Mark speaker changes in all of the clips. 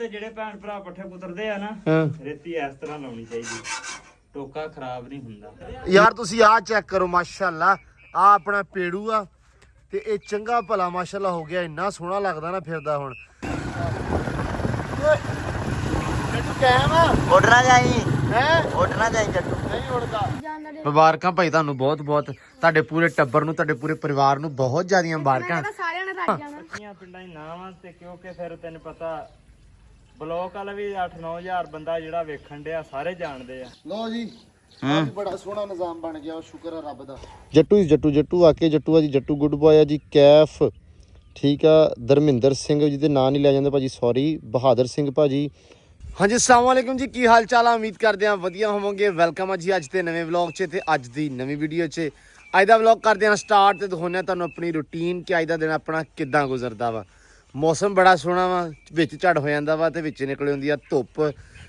Speaker 1: ਤੇ ਜਿਹੜੇ ਭੈਣ ਭਰਾ ਪੱਠੇ ਕੁਤਰਦੇ ਆ ਨਾ ਰੇਤੀ ਇਸ ਤਰ੍ਹਾਂ ਲਾਉਣੀ ਚਾਹੀਦੀ, ਟੋਕਾ ਖਰਾਬ ਨਹੀਂ ਹੁੰਦਾ
Speaker 2: ਯਾਰ। ਤੁਸੀਂ ਆਹ ਚੈੱਕ ਕਰੋ, ਮਾਸ਼ਾਅੱਲਾ ਆ ਆਪਣਾ ਪੇੜੂ ਆ ਤੇ ਇਹ ਚੰਗਾ ਭਲਾ ਮਾਸ਼ਾਅੱਲਾ ਹੋ ਗਿਆ, ਇੰਨਾ ਸੋਹਣਾ ਲੱਗਦਾ ਨਾ ਫਿਰਦਾ। ਹੁਣ ਜੱਟੂ ਕਾਇਮ ਆ,
Speaker 3: ਉੱਡਣਾ ਜਾਈ
Speaker 2: ਹੈ
Speaker 3: ਉੱਡਣਾ ਜਾਈ ਜੱਟੂ
Speaker 2: ਨਹੀਂ ਉੜਦਾ। ਮੁਬਾਰਕਾਂ ਭਾਈ ਤੁਹਾਨੂੰ ਬਹੁਤ ਬਹੁਤ, ਤੁਹਾਡੇ ਪੂਰੇ ਟੱਬਰ ਨੂੰ, ਤੁਹਾਡੇ ਪੂਰੇ ਪਰਿਵਾਰ ਨੂੰ ਬਹੁਤ ਜ਼ਿਆਦੀਆਂ ਮੁਬਾਰਕਾਂ।
Speaker 4: ਸਾਰਿਆਂ ਨੇ ਰੱਜ ਜਾਣਾ
Speaker 1: ਪਿੰਡਾਂ ਦੀ ਨਾਵਾਂ ਤੇ, ਕਿਉਂਕਿ ਫਿਰ ਤੈਨੂੰ ਪਤਾ ਬਲੌਕ ਵਾਲਾ ਵੀ 8-9 ਹਜ਼ਾਰ ਬੰਦਾ ਜਿਹੜਾ ਵੇਖਣ ਡਿਆ ਸਾਰੇ ਜਾਣਦੇ ਆ।
Speaker 2: ਲਓ ਜੀ ਬੜਾ ਸੋਹਣਾ ਨਿਜ਼ਾਮ ਬਣ ਗਿਆ, ਸ਼ੁਕਰ ਆ ਰੱਬ ਦਾ। ਜੱਟੂ ਆ ਕੇ ਜੱਟੂ ਆ ਜੀ, ਜੱਟੂ ਗੁੱਡ ਬॉय ਆ ਜੀ। ਕੈਫ ਠੀਕ ਆ, ਧਰਮਿੰਦਰ ਸਿੰਘ ਜੀ ਦੇ ਨਾਂ ਨਹੀਂ ਲਿਆ ਜਾਂਦਾ ਭਾਜੀ, ਸੌਰੀ। ਬਹਾਦਰ ਸਿੰਘ ਭਾਜੀ, ਹਾਂਜੀ ਅਸਲਾਮ ਵਾਲੇਕੁਮ ਜੀ, ਕੀ ਹਾਲ ਚਾਲ ਆ? ਉਮੀਦ ਕਰਦੇ ਆ ਵਧੀਆ ਹੋਵੋਗੇ। ਵੈਲਕਮ ਆ ਜੀ ਅੱਜ ਦੇ ਨਵੇਂ ਵਲੌਗ 'ਚ ਤੇ ਅੱਜ ਦੀ ਨਵੀਂ ਵੀਡੀਓ 'ਚ। ਅੱਜ ਦਾ ਵਲੌਗ ਕਰਦੇ ਆ ਸਟਾਰਟ ਤੇ ਦਿਖਾਉਂਦੇ ਆ ਤੁਹਾਨੂੰ ਆਪਣੀ ਰੂਟੀਨ ਕਿ ਅੱਜ ਦਾ ਦਿਨ ਆਪਣਾ ਕਿੱਦਾਂ ਗੁਜ਼ਰਦਾ ਵਾ। ਮੌਸਮ ਬੜਾ ਸੋਹਣਾ ਵਾ, ਵਿੱਚ ਝੜ ਹੋ ਜਾਂਦਾ ਵਾ ਤੇ ਵਿੱਚ ਨਿਕਲ ਆਉਂਦੀ ਆ ਧੁੱਪ,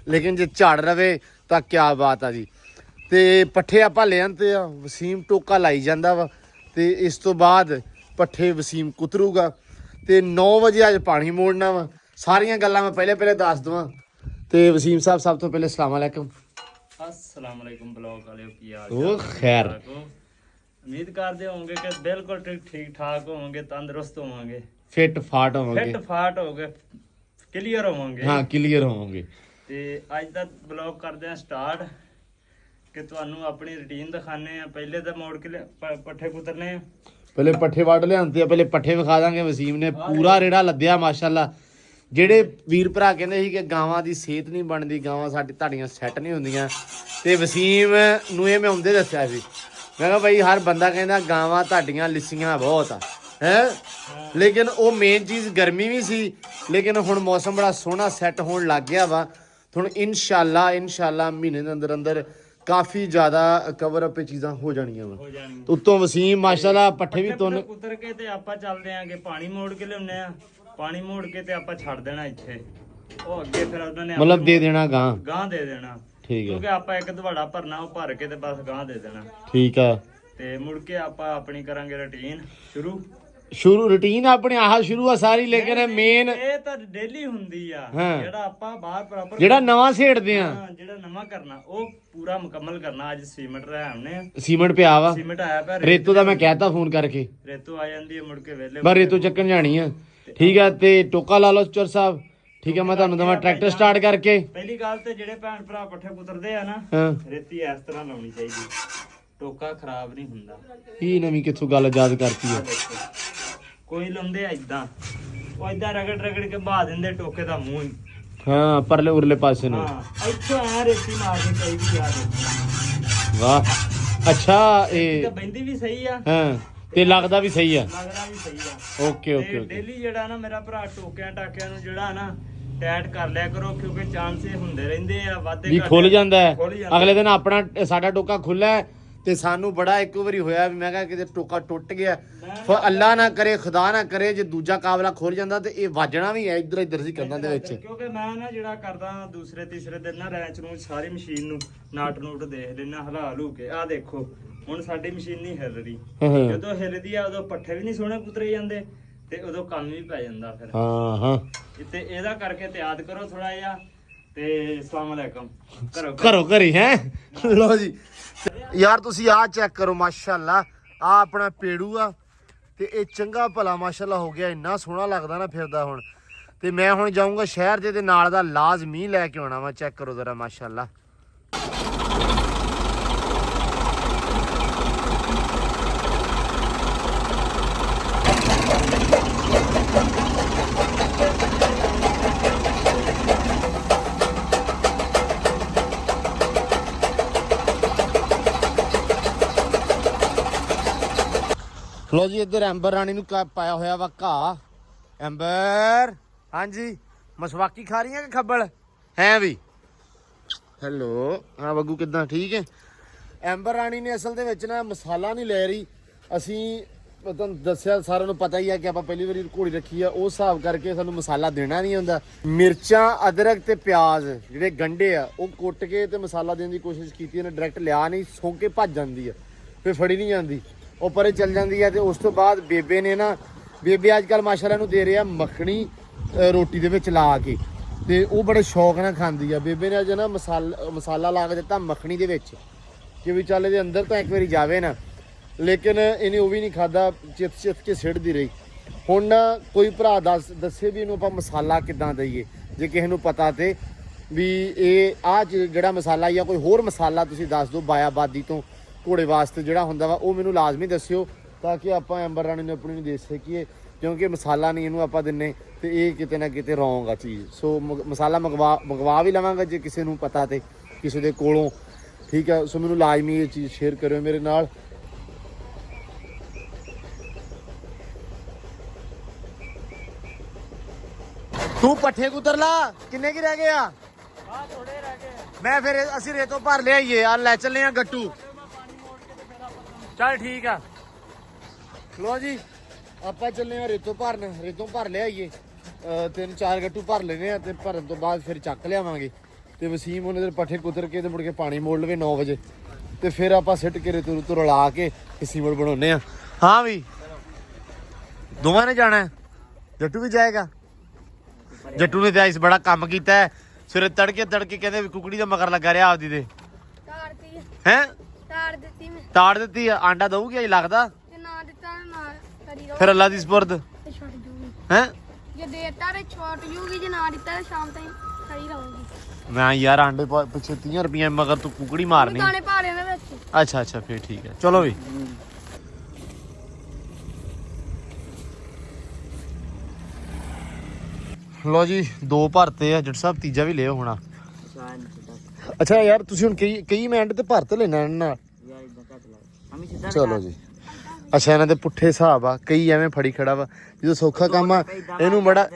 Speaker 2: ਲੇਕਿਨ ਜੇ ਝੜ ਰਵੇ ਤਾਂ ਕਿਆ ਬਾਤ ਆ ਜੀ। ਤੇ ਪੱਠੇ ਆਪਾਂ ਲੈ ਆਂਦੇ ਆ, ਵਸੀਮ ਟੋਕਾ ਲਾਈ ਜਾਂਦਾ ਵਾ ਤੇ ਇਸ ਤੋਂ ਬਾਅਦ ਪੱਠੇ ਵਸੀਮ ਕੁਤਰੂਗਾ ਤੇ 9 ਵਜੇ ਅੱਜ ਪਾਣੀ ਮੋੜਨਾ ਵਾ। ਸਾਰੀਆਂ ਗੱਲਾਂ ਮੈਂ ਪਹਿਲੇ ਦੱਸ ਦਵਾਂ ਤੇ ਵਸੀਮ ਸਾਹਿਬ ਸਭ ਤੋਂ ਪਹਿਲੇ ਅਸਲਾਮ ਵਾਲੇਕੁਮ।
Speaker 1: अस्सलाम वालेकुम ब्लॉग वाले की हाल
Speaker 2: ओ खैर।
Speaker 1: उम्मीद करते होंगे कि बिल्कुल ठीक ठाक होंगे, तंदुरुस्त होंगे,
Speaker 2: ਫਿੱਟ ਫਾਟ ਹੋਵਾਂਗੇ,
Speaker 1: ਫਿੱਟ ਫਾਟ ਹੋਗੇ, ਕਲੀਅਰ ਹੋਵਾਂਗੇ।
Speaker 2: ਹਾਂ ਕਲੀਅਰ ਹੋਵਾਂਗੇ।
Speaker 1: ਤੇ ਅੱਜ ਦਾ ਬਲੌਗ ਕਰਦੇ ਆ ਸਟਾਰਟ ਕਿ ਤੁਹਾਨੂੰ ਆਪਣੀ ਰੁਟੀਨ ਦਿਖਾਣੇ ਆ। ਪਹਿਲੇ ਤਾਂ ਮੋੜ ਕੇ ਪੱਠੇ ਕੁਤਰਨੇ ਆ,
Speaker 2: ਪਹਿਲੇ ਪੱਠੇ ਵੱਢ ਲਿਆਂਦੇ ਆ, ਪਹਿਲੇ ਪੱਠੇ ਵਿਖਾ ਦਾਂਗੇ। ਵਸੀਮ ਨੇ ਪੂਰਾ ਰੇੜਾ ਲੱਦਿਆ ਮਾਸ਼ਾਅੱਲਾ। ਜਿਹੜੇ ਵੀਰ ਭਰਾ ਕਹਿੰਦੇ ਸੀ ਕਿ ਗਾਵਾਂ ਦੀ ਸਿਹਤ ਨਹੀਂ ਬਣਦੀ, ਗਾਵਾਂ ਸਾਡੀ ਤੁਹਾਡੀਆਂ ਸੈੱਟ ਨਹੀਂ ਹੁੰਦੀਆਂ, ਤੇ ਵਸੀਮ ਨੂੰ ਇਹ ਮੈਂ ਹੁੰਦੇ ਦੱਸਿਆ ਸੀ। ਮੈਂ ਕਿਹਾ ਭਾਈ ਹਰ ਬੰਦਾ ਕਹਿੰਦਾ ਗਾਵਾਂ ਤੁਹਾਡੀਆਂ ਲਿੱਸੀਆਂ ਬਹੁਤ ਆ ਹੈ, ਲੇਕਿਨ ਉਹ ਮੇਨ ਚੀਜ਼ ਗਰਮੀ ਵੀ ਸੀ। ਲੇਕਿਨ ਹੁਣ ਮੌਸਮ ਬੜਾ ਸੋਹਣਾ ਸੈੱਟ ਹੋਣ ਲੱਗ ਗਿਆ ਵਾ। ਹੁਣ ਇਨਸ਼ਾਅੱਲਾ ਮਹੀਨੇ ਦੇ ਅੰਦਰ ਕਾਫੀ ਜ਼ਿਆਦਾ ਕਵਰ ਅਪ ਚੀਜ਼ਾਂ ਹੋ ਜਾਣੀਆਂ ਵਾ। ਉੱਤੋਂ ਵਸੀਮ ਮਾਸ਼ਾਅੱਲਾ ਪੱਠੇ ਵੀ ਤੁੰਨ
Speaker 1: ਕੁਤਰ ਕੇ ਤੇ ਆਪਾਂ ਚੱਲਦੇ ਆਂਗੇ, ਪਾਣੀ ਮੋੜ ਕੇ ਲਿਆਉਨੇ ਆ। ਪਾਣੀ ਮੋੜ ਕੇ ਤੇ ਆਪਾਂ ਛੱਡ ਦੇਣਾ ਇੱਥੇ, ਉਹ ਅੱਗੇ ਫਿਰ ਉਹਨਾਂ ਨੇ
Speaker 2: ਮਤਲਬ ਦੇ ਦੇਣਾ ਗਾਂ
Speaker 1: ਦੇ ਦੇਣਾ।
Speaker 2: ਠੀਕ ਹੈ,
Speaker 1: ਕਿਉਂਕਿ ਆਪਾਂ ਇੱਕ ਦਵਾੜਾ ਭਰਨਾ, ਉਹ ਭਰ ਕੇ ਤੇ ਬਸ ਗਾਂ ਦੇ ਦੇਣਾ।
Speaker 2: ਠੀਕ ਆ।
Speaker 1: ਤੇ ਮੁੜ ਕੇ ਆਪਾਂ ਆਪਣੀ ਕਰਾਂਗੇ ਰੁਟੀਨ
Speaker 2: ਸ਼ੁਰੂ ਰੁਟੀਨ ਆਪਣੀ ਆਹ ਸ਼ੁਰੂ ਆ ਸਾਰੀ, ਲੇਕਿਨ ਮੇਨ
Speaker 1: ਇਹ ਤਾਂ ਡੇਲੀ ਹੁੰਦੀ ਆ। ਜਿਹੜਾ ਆਪਾਂ ਬਾਹਰ ਪ੍ਰੋਪਰ
Speaker 2: ਜਿਹੜਾ ਨਵਾਂ ਛੇੜਦੇ ਆ,
Speaker 1: ਜਿਹੜਾ ਨਵਾਂ ਕਰਨਾ ਉਹ ਪੂਰਾ ਮੁਕੰਮਲ ਕਰਨਾ। ਅੱਜ ਸੀਮੈਂਟ ਰਹਿਣੇ,
Speaker 2: ਸੀਮੈਂਟ ਪਿਆ ਵਾ,
Speaker 1: ਸੀਮੈਂਟ ਆਇਆ ਪਿਆ।
Speaker 2: ਰੇਤੂ ਦਾ ਮੈਂ ਕਹਿਤਾ ਫੋਨ ਕਰਕੇ,
Speaker 1: ਰੇਤੂ ਆ ਜਾਂਦੀ ਹੈ ਮੁੜ ਕੇ ਵੇਲੇ
Speaker 2: ਬਸ ਰੇਤੂ ਚੱਕਣ ਜਾਣੀ ਆ। ਠੀਕ ਆ, ਤੇ ਟੋਕਾ ਲਾ ਲਓ ਚੋਰ ਸਾਹਿਬ। ਠੀਕ ਆ, ਮੈਂ ਤੁਹਾਨੂੰ ਦਵਾਂ ਟਰੈਕਟਰ ਸਟਾਰਟ ਕਰਕੇ।
Speaker 1: ਪਹਿਲੀ ਗੱਲ ਤੇ ਜਿਹੜੇ ਭੈਣ ਭਰਾ ਪੱਠੇ ਕੁਤਰਦੇ ਆ ਨਾ, ਰੇਤੀ ਇਸ ਤਰ੍ਹਾਂ ਲਾਉਣੀ ਚਾਹੀਦੀ, ਟੋਕਾ ਖਰਾਬ ਨਹੀਂ ਹੁੰਦਾ।
Speaker 2: ਇਹ ਨਵੀਂ ਕਿੱਥੋਂ ਗੱਲ ਯਾਦ ਕਰਤੀ ਆ।
Speaker 1: ਕੋਈ ਲਾਉਂਦੇ ਆ ਇਦਾਂ, ਉਹ ਇਦਾਂ ਰਗੜ ਕੇ ਬਹਾ ਦਿੰਦੇ ਟੋਕੇ ਦਾ ਮੂੰਹ ਹੀ।
Speaker 2: ਹਾਂ, ਪਰਲੇ ਉਰਲੇ ਪਾਸੇ ਨੂੰ।
Speaker 1: ਹਾਂ, ਇੱਥੋਂ ਆ ਰੇਤੀ ਮਾਰਨੀ ਚਾਹੀਦੀ ਆ।
Speaker 2: ਵਾਹ, ਅੱਛਾ। ਇਹ
Speaker 1: ਤਾਂ ਬੈਂਦੀ ਵੀ ਸਹੀ ਆ,
Speaker 2: ਹਾਂ, ਤੇ ਲੱਗਦਾ ਵੀ ਸਹੀ ਆ।
Speaker 1: ਲੱਗਦਾ ਵੀ ਸਹੀ ਆ।
Speaker 2: ਓਕੇ।
Speaker 1: ਡੇਲੀ ਜਿਹੜਾ ਨਾ ਮੇਰਾ ਭਰਾ ਟੋਕਿਆਂ ਟਾਕਿਆਂ ਨੂੰ ਜਿਹੜਾ ਨਾ ਟੈਟ ਕਰ ਲਿਆ ਕਰੋ, ਕਿਉਂਕਿ ਚਾਂਸੇ ਹੁੰਦੇ ਰਹਿੰਦੇ ਆ ਵਾਧੇ
Speaker 2: ਵੀ ਖੁੱਲ ਜਾਂਦਾ ਹੈ। ਅਗਲੇ ਦਿਨ ਆਪਣਾ ਸਾਡਾ ਟੋਕਾ ਖੁੱਲਾ ਹੈ ਤੇ ਸਾਨੂੰ ਬੜਾ ਇੱਕ ਵਾਰੀ ਹੋਇਆ ਵੀ ਮੈਂ ਕਿਹਾ ਕਿਤੇ ਟੋਕਾ ਟੁੱਟ ਗਿਆ, ਫਿਰ ਅੱਲਾ ਨਾ ਕਰੇ ਖੁਦਾ ਨਾ ਕਰੇ ਜੇ ਦੂਜਾ ਕਾਬਲਾ ਖੁੱਲ ਜਾਂਦਾ ਤੇ ਇਹ ਵੱਜਣਾ ਵੀ ਹੈ ਇੱਧਰ ਸੀ ਕੰਨਾਂ ਦੇ ਵਿੱਚ।
Speaker 1: ਕਿਉਂਕਿ ਮੈਂ ਨਾ ਜਿਹੜਾ ਕਰਦਾ ਦੂਸਰੇ ਤੀਸਰੇ ਦਿਨ ਨਾ ਰੈਂਚ ਨੂੰ ਸਾਰੀ ਮਸ਼ੀਨ ਨੂੰ ਨਾਟ ਨੂਟ ਦੇਖ ਲੈਣਾ, ਹਿਲਾ ਹਲੂ ਕੇ। ਆਹ ਦੇਖੋ ਹੁਣ ਸਾਡੀ ਮਸ਼ੀਨ ਨਹੀਂ ਹਿੱਲ ਰਹੀ, ਜਦੋਂ ਹਿੱਲਦੀ ਆ ਉਦੋਂ ਪੱਠੇ ਵੀ ਨਹੀਂ ਸੋਹਣੇ ਕੁਤਰੇ ਜਾਂਦੇ ਤੇ ਉਦੋਂ ਕੰਮ ਵੀ ਪੈ ਜਾਂਦਾ ਫਿਰ।
Speaker 2: ਹਾਂ
Speaker 1: ਤੇ ਇਹਦਾ ਕਰਕੇ ਤੇ ਯਾਦ ਕਰੋ ਥੋੜਾ ਜਿਹਾ। ਤੇ ਅਸਲਾਮ ਅਲੈਕਮ
Speaker 2: ਘਰੋਂ ਘਰੀ ਹੈ। ਲਓ ਜੀ ਯਾਰ, ਤੁਸੀਂ ਆਹ ਚੈੱਕ ਕਰੋ ਮਾਸ਼ਾਅੱਲਾ, ਆ ਆਪਣਾ ਪੇੜੂ ਆ ਤੇ ਇਹ ਚੰਗਾ ਭਲਾ ਮਾਸ਼ਾਅੱਲਾ ਹੋ ਗਿਆ, ਇੰਨਾ ਸੋਹਣਾ ਲੱਗਦਾ ਨਾ ਫਿਰਦਾ। ਹੁਣ ਤੇ ਮੈਂ ਹੁਣ ਜਾਊਂਗਾ ਸ਼ਹਿਰ ਦੇ ਨਾਲ ਦਾ ਲਾਜ਼ਮੀ ਲੈ ਕੇ ਆਉਣਾ ਵਾ। ਚੈੱਕ ਕਰੋ ਜ਼ਰਾ ਮਾਸ਼ਾਅੱਲਾ। ਲੋ ਜੀ, ਇੱਧਰ ਐਂਬਰ ਰਾਣੀ ਨੂੰ ਪਾਇਆ ਹੋਇਆ ਵਾ ਘਾਹ। ਐਂਬਰ, ਹਾਂਜੀ ਮਸਵਾਕੀ ਖਾ ਰਹੀ ਹੈ ਕਿ ਖੱਬਲ ਹੈ ਵੀ? ਹੈਲੋ, ਹਾਂ ਬੱਗੂ ਕਿੱਦਾਂ, ਠੀਕ ਹੈ? ਐਂਬਰ ਰਾਣੀ ਨੇ ਅਸਲ ਦੇ ਵਿੱਚ ਨਾ ਮਸਾਲਾ ਨਹੀਂ ਲੈ ਰਹੀ। ਅਸੀਂ ਤੁਹਾਨੂੰ ਦੱਸਿਆ, ਸਾਰਿਆਂ ਨੂੰ ਪਤਾ ਹੀ ਹੈ ਕਿ ਆਪਾਂ ਪਹਿਲੀ ਵਾਰੀ ਘੋੜੀ ਰੱਖੀ ਆ, ਉਸ ਹਿਸਾਬ ਕਰਕੇ ਸਾਨੂੰ ਮਸਾਲਾ ਦੇਣਾ ਨਹੀਂ ਹੁੰਦਾ। ਮਿਰਚਾਂ, ਅਦਰਕ ਤੇ ਪਿਆਜ਼ ਜਿਹੜੇ ਗੰਢੇ ਆ ਉਹ ਕੁੱਟ ਕੇ ਤੇ ਮਸਾਲਾ ਦੇਣ ਦੀ ਕੋਸ਼ਿਸ਼ ਕੀਤੀ ਇਹਨੇ, ਡਾਇਰੈਕਟ ਲਿਆ ਨਹੀਂ, ਸੌਂ ਕੇ ਭੱਜ ਜਾਂਦੀ ਆ, ਫਿਰ ਫੜੀ ਨਹੀਂ ਜਾਂਦੀ, ਉਹ ਪਰੇ ਚੱਲ ਜਾਂਦੀ ਹੈ। ਤੇ ਉਸ ਤੋਂ ਬਾਅਦ ਬੇਬੇ ਨੇ ਨਾ, ਬੇਬੇ ਅੱਜ ਕੱਲ੍ਹ ਮਾਸ਼ਾਅੱਲਾ ਨੂੰ ਦੇ ਰਿਹਾ ਮੱਖਣੀ ਰੋਟੀ ਦੇ ਵਿੱਚ ਲਾ ਕੇ, ਤੇ ਉਹ ਬੜੇ ਸ਼ੌਕ ਨਾਲ ਖਾਂਦੀ ਆ। ਬੇਬੇ ਨੇ ਅੱਜ ਨਾ ਮਸਾਲਾ ਲਾ ਕੇ ਦਿੱਤਾ ਮੱਖਣੀ ਦੇ ਵਿੱਚ ਕਿ ਵੀ ਚੱਲ ਇਹਦੇ ਅੰਦਰ ਤਾਂ ਇੱਕ ਵਾਰੀ ਜਾਵੇ ਨਾ, ਲੇਕਿਨ ਇਹਨੇ ਉਹ ਵੀ ਨਹੀਂ ਖਾਦਾ, ਚਿੱਤ ਕੇ ਸਿੱਟਦੀ ਰਹੀ। ਹੁਣ ਨਾ ਕੋਈ ਭਰਾ ਦੱਸੇ ਵੀ ਇਹਨੂੰ ਆਪਾਂ ਮਸਾਲਾ ਕਿੱਦਾਂ ਦਈਏ, ਜੇ ਕਿਸੇ ਨੂੰ ਪਤਾ ਤੇ ਵੀ ਇਹ ਆਹ ਜਿਹੜਾ ਮਸਾਲਾ ਜਾਂ ਕੋਈ ਹੋਰ ਮਸਾਲਾ ਤੁਸੀਂ ਦੱਸ ਦਿਓ ਬਾਇਆਬਾਦੀ ਤੋਂ ਘੋੜੇ ਵਾਸਤੇ ਜਿਹੜਾ ਹੁੰਦਾ ਵਾ, ਉਹ ਮੈਨੂੰ ਲਾਜ਼ਮੀ ਦੱਸਿਓ ਤਾਂ ਕਿ ਆਪਾਂ ਅੰਬਰ ਰਾਣੀ ਨੂੰ ਆਪਣੀ ਨੂੰ ਦੇ ਸਕੀਏ, ਕਿਉਂਕਿ ਮਸਾਲਾ ਨਹੀਂ ਇਹਨੂੰ ਆਪਾਂ ਦਿੰਨੇ ਤੇ ਇਹ ਕਿਤੇ ਨਾ ਕਿਤੇ ਰੌਂਗ ਆ ਚੀਜ਼। ਸੋ ਮਸਾਲਾ ਮੰਗਵਾ ਵੀ ਲਵਾਂਗਾ ਜੇ ਕਿਸੇ ਨੂੰ ਪਤਾ ਤੇ ਕਿਸੇ ਦੇ ਕੋਲੋਂ, ਠੀਕ ਆ। ਸੋ ਮੈਨੂੰ ਲਾਜ਼ਮੀ ਇਹ ਚੀਜ਼ ਸ਼ੇਅਰ ਕਰਿਓ ਮੇਰੇ ਨਾਲ। ਤੂੰ ਪੱਠੇ ਕੁਤਰ ਲਾ, ਕਿੰਨੇ ਕੀ ਰਹਿ ਗਏ ਆ?
Speaker 1: ਥੋੜੇ ਰਹਿ ਗਏ।
Speaker 2: ਮੈਂ ਫਿਰ ਅਸੀਂ ਰੇਤੋਂ ਭਰ ਲਿਆਈਏ ਆ, ਲੈ ਚੱਲੇ ਆ ਗੱਟੂ। ਚੱਲ ਠੀਕ ਆ, ਲੋ ਜੀ ਆਪਾਂ ਚੱਲੇ ਆ ਰੇਤੋਂ ਭਰਨ। ਰੇਤੋਂ ਭਰ ਲਿਆਈਏ, 3-4 ਗੱਟੂ ਭਰ ਲੈਣੇ ਆ ਤੇ ਭਰਨ ਤੋਂ ਬਾਅਦ ਫਿਰ ਚੱਕ ਲਿਆਵਾਂਗੇ। ਤੇ ਵਸੀਮ ਉਹਨੇ ਦੇ ਪੱਠੇ ਕੁਤਰ ਕੇ ਤੇ ਮੁੜ ਕੇ ਪਾਣੀ ਮੋੜ ਲਵੇ 9 ਵਜੇ ਤੇ ਫਿਰ ਆਪਾਂ ਸਿੱਟ ਕੇ ਰੇਤੋਂ ਰੂਤੋਂ ਰਲਾ ਕੇ ਸੀਮਟ ਬਣਾਉਨੇ ਆ। ਹਾਂ ਵੀ ਦੋਵਾਂ ਨੇ ਜਾਣਾ, ਜੱਟੂ ਵੀ ਜਾਏਗਾ। ਜੱਟੂ ਨੇ ਤੇ ਆਈਸ ਬੜਾ ਕੰਮ ਕੀਤਾ ਹੈ, ਸਵੇਰੇ ਤੜਕੇ ਕਹਿੰਦੇ ਵੀ ਕੁਕੜੀ ਦਾ ਮਗਰ ਲੱਗਾ ਰਿਹਾ ਆਪਦੀ ਦੇ। ਹੈਂ ਤਾੜ ਦਿੱਤੀ ਆ, ਆਂਡਾ ਦਊਗੀ ਅਜ ਲੱਗਦਾ, ਫਿਰ ਅੱਲਾ ਦੀ ਸਪੁਰਦ ਹੈਂ। ਮੈਂ ਯਾਰ ਆਂਡੇ ਪਿੱਛੇ 30 ਰੁਪਏ ਮਗਰ ਤੂੰ ਕੁਕੜੀ ਮਾਰਨੀ। ਅੱਛਾ ਫਿਰ ਠੀਕ ਹੈ, ਚਲੋ ਵੀ। ਲੋ ਜੀ 2 ਭਰਤੇ ਆ ਜੱਟ ਸਾਹਿਬ, ਤੀਜਾ ਵੀ ਲਿਓ ਹੋਣਾ। ਅੱਛਾ ਯਾਰ ਤੁਸੀਂ ਹੁਣ ਕਈ ਮਿੰਟ ਤੇ ਭਰ ਤੇ ਲੈਣਾ ਨਾਲ। ਚਲੋ ਜੀ। ਅੱਛਾ ਇਹਨਾਂ ਦੇ ਪੁੱਠੇ ਹਿਸਾਬ ਆ, ਕਈ ਐਵੇਂ ਫੜੀ ਖੜਾ ਵਾ, ਜਦੋਂ ਸੌਖਾ ਕੰਮ ਆ ਇਹਨੂੰ ਬੜਾ।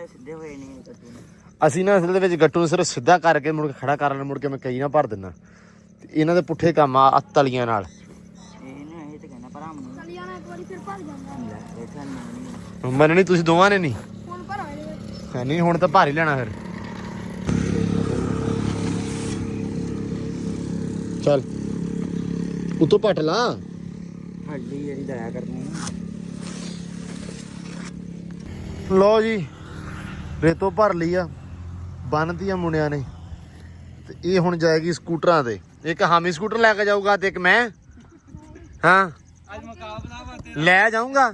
Speaker 2: ਅਸੀਂ ਨਾ ਅਸਲ ਦੇ ਵਿੱਚ ਗੱਟੂ ਨੂੰ ਸਿਰਫ ਸਿੱਧਾ ਕਰਕੇ ਮੁੜ ਕੇ ਖੜਾ ਕਰ ਲੈਣਾ, ਮੁੜ ਕੇ ਮੈਂ ਕਈ ਨਾ ਭਰ ਦਿੰਦਾ। ਇਹਨਾਂ ਦੇ ਪੁੱਠੇ ਕੰਮ ਆ ਤਲੀਆਂ ਨਾਲ। ਮੰਨਣੀ ਤੁਸੀਂ ਦੋਵਾਂ ਨੇ ਨਹੀਂ? ਨਹੀਂ ਹੁਣ ਤਾਂ ਭਾਰੀ ਲੈਣਾ ਫਿਰ। ਚੱਲ ਉਤੋਂ ਪੱਟ ਲਾ। ਲੋ ਜੀ ਰੇਤੋਂ ਭਰ ਲਈ ਆ, ਬੰਨਤੀ ਆ ਮੁੰਡਿਆਂ ਨੇ ਤੇ ਇਹ ਹੁਣ ਜਾਏਗੀ ਸਕੂਟਰਾਂ ਤੇ। ਇੱਕ ਹਾਮੀ ਸਕੂਟਰ ਲੈ ਕੇ ਜਾਊਗਾ ਤੇ ਇੱਕ ਮੈਂ। ਹਾਂ ਲੈ ਜਾਊਂਗਾ,